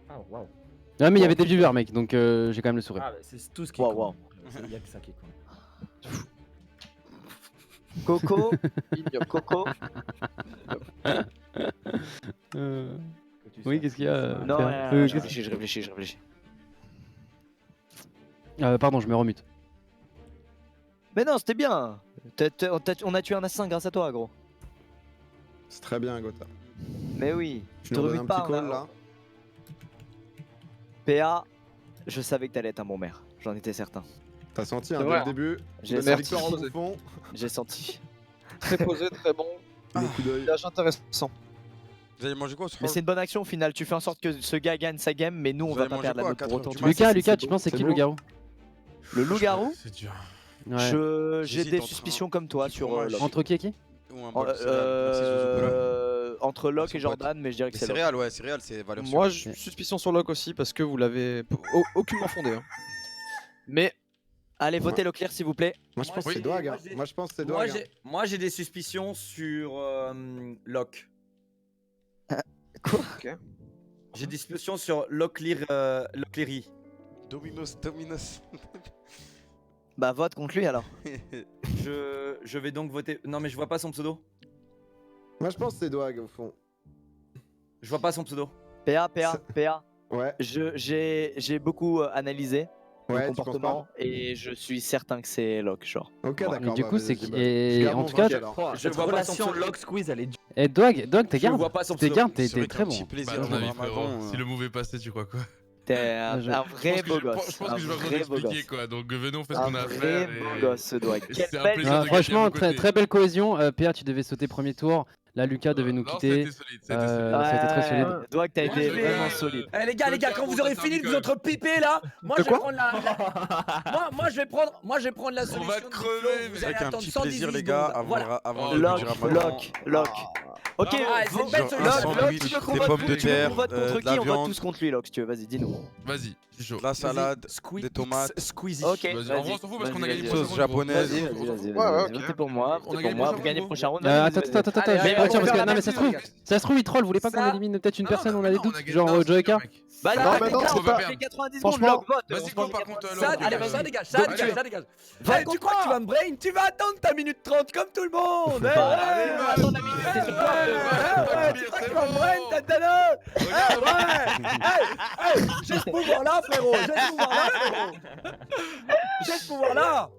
Ah waouh. Ah mais il y avait des viewers mec, donc j'ai quand même le sourire. Ah bah, c'est tout ce qui Waouh, compte. waouh. Il y a que ça qui compte. Coco, Coco. Oui, qu'est-ce qu'il y a Non, PA je réfléchis. Pardon, je me remute. Mais non, c'était bien. On a tué un assassin grâce à toi, gros. C'est très bien Gotha. Mais oui, je Tu te nous donnes remute un pas. petit call là. PA, je savais que t'allais être un bon maire. J'en étais certain. T'as senti hein, C'est dès vrai. le début. J'ai La senti. victoire en bouffon. J'ai senti. Très posé, très bon. Le coup d'œil. Village intéressant. Vous allez manger quoi Mais c'est une bonne action au final. Tu fais en sorte que ce gars gagne sa game, mais nous on Vous va allez pas manger perdre la quoi à nôtre 4 pour heures autant. du mat Lucas, tu penses c'est qui le loup-garou? Le loup-garou, C'est dur. Ouais. j'ai J'hésite des entre suspicions comme toi petit sur fromage. Locke. Entre qui et qui? Ou un bol de céréales. Merci, Zouzou. Entre Locke Son et Jordan, mais je dirais que Les c'est Locke. céréales, ouais, céréales, c'est valeur sûre. Moi, suspicion sur Locke aussi parce que vous l'avez aucunement fondé. Hein. Mais Allez, votez Leclerc s'il vous plaît. Moi je pense que Oui. c'est Doig. hein. Moi je pense que c'est Doig. hein. Moi j'ai des suspicions sur Locke. Quoi? Ok. J'ai des suspicions sur Lockleary. Dominos. Bah vote contre lui alors. Je vais donc voter. Non mais je vois pas son pseudo. Moi je pense que c'est Doig au fond. Je vois pas son pseudo. PA. Ouais. J'ai beaucoup analysé. Ouais, tu comportement et je suis certain que c'est Locke, genre. Ok, Mais d'accord. du bah, coup, vas-y, c'est bah, qui. je Et garde en mon tout cas. vainqueur, alors. Cette relation Locke Squeeze, elle est dure. Et Dog, t'es Je le garde. vois pas son T'es pseudo. garde, C'est t'es vrai très qu'un bon. petit plaisir Bah de non, Ramadan, si le move est passé, tu crois quoi? T'es un vrai beau Je gosse. pense que je vais Un besoin vrai beau d'expliquer gosse. quoi, donc venez on fait ce Un qu'on a à vrai faire. beau gosse, ce doigt. Quelle c'est un belle. plaisir de Franchement, gagner à vos très belle cohésion. PA, tu devais sauter premier tour. Là, Lucas devait nous Non, quitter. c'était solide, c'était solide. Ça a été très solide. Doigt, t'as Moi, été je vais, vraiment solide. Eh les gars, quand vous aurez fini de vous autres piper là, moi je vais prendre moi je vais prendre la solution. va de crever, Big Flo, mais vous allez Avec un attendre petit 118 plaisir, les gars, secondes. avant Voilà. avant Locke. Ok, Ah, c'est une belle Genre solution. un sandwich, tu veux qu'on des vote pommes de tu veux terre, qu'on vote contre de la qui? On vote viande, tous contre lui, Locke, si tu veux. Vas-y, dis-nous. Vas-y, je suis chaud. la salade, des tomates, Squeezy. Ok, Vas-y, en vrai on s'en fout parce qu'on a gagné le sauce prochain round. japonaise. Vas-y. ok. Votez pour moi, On a votez gagné pour moi. le Vous gagnez le prochain round. Attends, Allez, je vais allez, partir parce que. allez, Non, mais ça se trouve, il troll. Vous voulez pas qu'on Ça- élimine peut-être une Non, personne, non, on a des non, doutes, on a gagné- genre non, c'est Joyka. bien, mec. Bah Non, non, mais non, t'as on va fait perdre. 90 secondes, Franchement, Locke, vote. Vas-y, On go par contre, Ça Locke. dégage, ça dégage, ça Allez. dégage, ça dégage. Eh, tu crois que tu vas me brain? Tu vas attendre ta minute 30 comme tout le monde. Eh, Attends, la minute, c'est sur toi. ouais, tu crois que tu vas me brain, tête de nœud? J'ai ce pouvoir-là, frérot. J'ai ce pouvoir-là.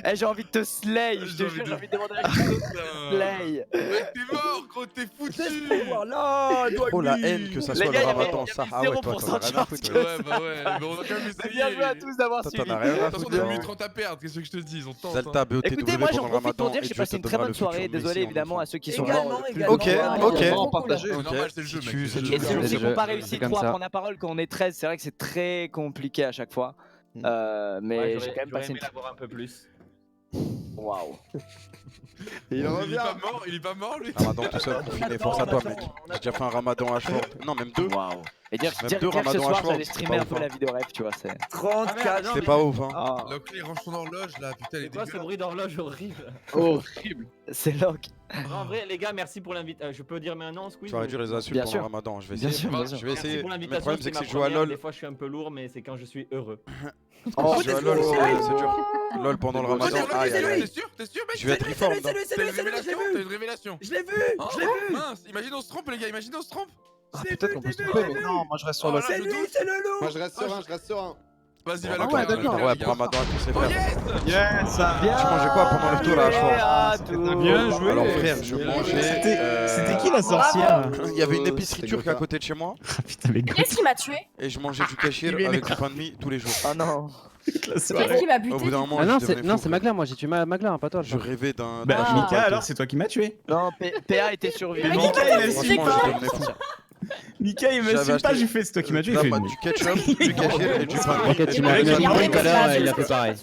Eh, j'ai envie de te slay, je te jure, j'ai envie de demander à slay. Mec, t'es mort, gros, t'es foutu. J'ai ce pouvoir-là. Oh la haine que ça Les soit gars, le il y avait- Ramadan, il y ça. avait Ah ouais, toi 0% t'en as de rien à chance foutre. que- toi. Ouais, bah ouais, mais on a quand même essayé. Bien joué à tous d'avoir Toi, suivi. t'en as rien De à toute façon, foutre. on a hein. 1 minute 30 à perdre, qu'est-ce que je te dis? On tente. Zalta, BOT, Écoutez, moi j'en profite pour dire que j'ai passé une très bonne soirée. Désolé évidemment à ceux qui sont morts. Ok, ok. C'est normal, c'est le jeu, mec. Tu- c'est le tu- Et jeu. ceux qui jeu, n'ont pas c'est réussi comme trop à ça. prendre la parole quand on est 13, c'est vrai que c'est très compliqué à chaque fois. Mais j'ai quand même passé une. l'avoir un peu plus. Waouh. Il Il revient. est pas mort, lui. Ramadan tout seul, confiné, force à toi, mec. J'ai déjà fait un Ramadan à short. Non, même deux. Waouh. Et dire Même dire deux que ce Ramadan à soir short, j'allais c'est streamer pas un peu ouf, la hein. vie de rêve, tu vois. C'est. 34. C'était pas ouf, hein. Ah, Locke, il range son horloge là, putain, elle est C'est quoi ce dégueulasse. bruit d'horloge horrible? horrible. C'est Locke. En vrai, les gars, merci pour l'invitation. Je peux dire maintenant, Squeeze? Tu aurais dû les insultes Bien pendant sûr. le Ramadan. Je vais Bien essayer. sûr, bien sûr. Je vais Merci essayer. pour Mais le l'invitation. problème, c'est que ma si je joue à première. LoL. Des fois, je suis un peu lourd, mais c'est quand je suis heureux. Quand je joue à LoL, c'est dur. LoL pendant le Ramadan. Aïe, aïe, aïe. T'es sûr, mec? Je vais être reformed. C'est lui, T'as une révélation, t'as une révélation. Je l'ai vu, Oh, je l'ai vu. mince, imagine on se trompe les gars, imagine on se trompe. Ah, peut-être qu'on peut se tromper, mais non, moi je reste sur le. Oh là, C'est je lui, doute. c'est le loup. Moi je reste serein, je reste serein. Vas-y, va Ah le ouais, d'accord. Ouais, pour Ramadan à tous les Oh frères. yes! Yes! Tu mangeais quoi pendant le tour là, à short? Bien joué. Alors frère, je mangeais. C'était qui la sorcière? Il y avait une épicerie turque à côté de chez moi Ah putain, mais Qu'est-ce qui m'a tué? et je mangeais du kachir Il est avec du pain de mie tous les jours. Oh non. Qu'est-ce qui m'a buté? Au bout d'un moment, Ah non, je devenais non, fou, c'est frère. Magla, moi j'ai tué Magla, hein, pas toi. Je rêvais d'un. Bah, Ah. Mika, alors c'est toi qui m'as tué. Non, PA était survivant. Mais Mika, qui il a t'a su Franchement, tué? je devenais fou. Mika, il J'avais m'insulte pas, acheté j'ai fait, c'est toi qui m'as tué. de Il fait la pâte, du ketchup, du kachir et du pain de mie. T'inquiète, Et il du m'a riz. dit tout à Ouais, l'heure, ouais, il a ouais, fait pareil.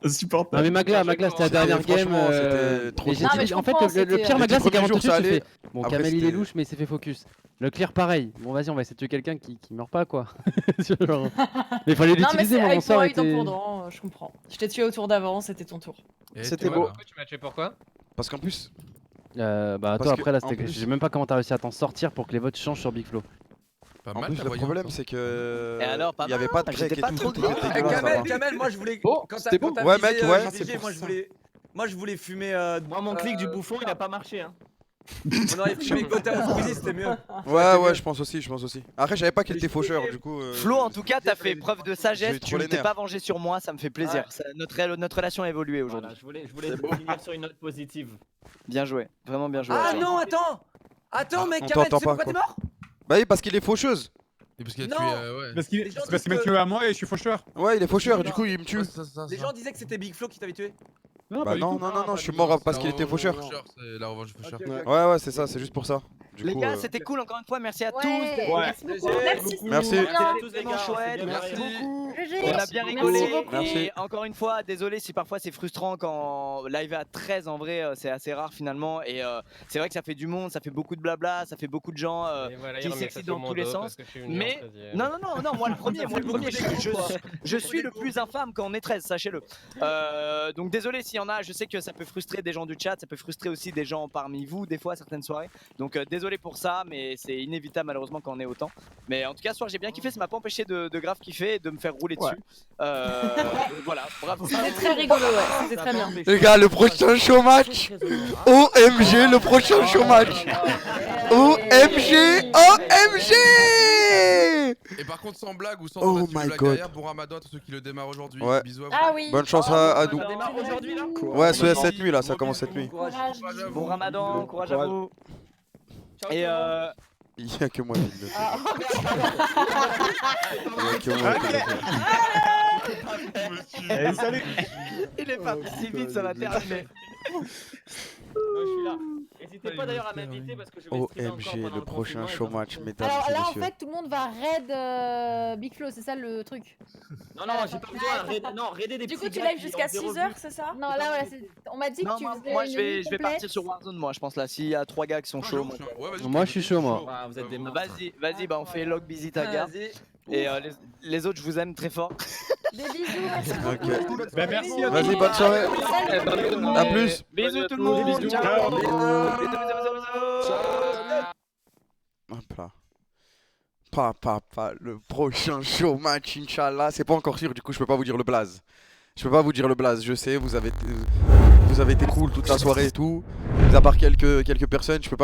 insupportable. Non mais Magla, c'était la dernière game. Franchement, c'était trop Et j'ai Non, dit- mais je en fait, comprends, le c'était, pire les Magla, c'est premiers qu'avant tout jours, de suite, ça tu allait. fais. Bon, Après, Kamel il est c'était- louche, mais il s'est fait focus. Le clear, pareil. Bon, vas-y, on va essayer de tuer quelqu'un qui meurt pas, quoi. Genre. Mais il fallait Non, mais l'utiliser, c'est mon avec sort moi, était. dent pour dent, je comprends. Je t'ai tué au tour d'avant, c'était ton tour. C'était beau. Pourquoi tu m'as tué pourquoi? Parce qu'en plus, Bah, Parce toi, que, après, là, en c'était. plus- Je sais même pas comment t'as réussi à t'en sortir pour que les votes changent sur Big Flo. Pas en mal, plus la le voyance, problème hein. c'est que Et alors, pas il y avait mal, pas de grec j'étais et pas tout, trop tout grave. était Eh, dégueulasse Kamel, là-bas. Kamel, moi je voulais. Bon, quand c'était t'as bon. Ouais, visé, mec, ouais, JDG, c'est pour moi je ça. voulais. Moi je voulais fumer. Moi, mon clic du bouffon, il a pas marché. Hein. On aurait fumé Gotha au Squeezie, c'était mieux. Ouais, je pense aussi. Après, je savais pas qu'il était faucheur, du coup. Flo, en tout cas, t'as fait preuve de J'ai sagesse. eu trop Tu les t'es nerfs. pas vengé sur moi, ça me fait plaisir. Notre relation a évolué aujourd'hui. Voilà, je voulais finir sur une note positive. Bien joué, vraiment bien joué. Ah Arthur. non, attends. Attends, mais On Kamel, tu sais t'entend pourquoi pas, t'es mort? Bah oui, parce qu'il est faucheuse. Et parce qu'il a Non. tué, ouais. Parce qu'il Les gens parce qu'il m'a disent tué à moi et je suis faucheur. Ouais, il est faucheur, du coup, il me tue. Ouais, ça. Les gens disaient que c'était Big Flo qui t'avait tué. Bah non, je suis mort parce qu'il était faucheur. C'est la revanche du faucheur. Ouais, c'est ça, c'est juste pour ça. Du Les coup, gars, c'était cool encore une fois. Merci à tous. Merci beaucoup. Merci. Merci. Merci à tous les Vraiment gars. chouette. c'est bien Merci marré. beaucoup. GG. On a bien rigolé. Merci beaucoup. Merci. Et encore une fois, désolé si parfois c'est frustrant quand live à 13 en vrai, c'est assez rare finalement. Et c'est vrai que ça fait du monde, ça fait beaucoup de blabla, ça fait beaucoup de gens Et voilà, qui il remet ça s'excitent sur dans mon tous les dos sens. parce que je suis venu Mais en 13e. non, moi le premier, je suis le plus infâme quand on est 13, sachez-le. Donc désolé s'il y en a, je sais que ça peut frustrer des gens du chat, ça peut frustrer aussi des gens parmi vous des fois certaines soirées. Donc désolé. désolé pour ça, mais c'est inévitable malheureusement quand on est autant. Mais en tout cas, ce soir j'ai bien kiffé, ça m'a pas empêché de grave kiffer et de me faire rouler dessus. Voilà, bravo. C'était très rigolo, ouais, c'était très bien. Les gars, le prochain showmatch. OMG, le prochain showmatch. OMG, OMG. Et par contre, sans blague ou sans Oh tentative de my blague God. derrière, bon ramadan à tous ceux qui le démarrent aujourd'hui. Ouais. Bisous à vous. Ah oui. Bonne chance à nous. Ça démarre aujourd'hui là. Ouais, c'est cette nuit là, ça commence cette nuit. Bon ramadan, courage à vous. Et Il y a que moi qui le fais. Ah, Il y a que moi qui le fais. Allez, salut. il est parti si vite, ça va terminer. Moi je suis là. N'hésitez pas d'ailleurs à m'inviter parce que je vais streamer encore OMG, pendant le prochain confinement, showmatch, mesdames Alors et là, en messieurs. fait, tout le monde va raid Big Flo, c'est ça le truc. Non, non, j'ai pas besoin. Non, raider des Du petits coup, tu gars live qui jusqu'à ont zéro 6h, vue. c'est ça Non, là, voilà, on m'a dit Non, que tu faisais moi une je vais nuit complète. partir sur Warzone moi je pense là, s'il y a 3 gars qui sont chauds. Moi je suis chaud moi. Ah, vous êtes des monstres. Vas-y, bah on fait log busy ta gare. Et les autres je vous aime très fort. Des bisous, merci beaucoup. Ok. Bah, merci à Vas-y, bonne soirée. Salut. A plus. Bisous tout le monde. Bisous. Ciao. Ciao. Hop là. Le prochain showmatch, Inch'Allah. C'est pas encore sûr, du coup, je peux pas vous dire le blaze. Je peux pas vous dire le blaze, je sais, vous avez été cool toute la soirée et tout. Mis à part quelques personnes, je peux pas.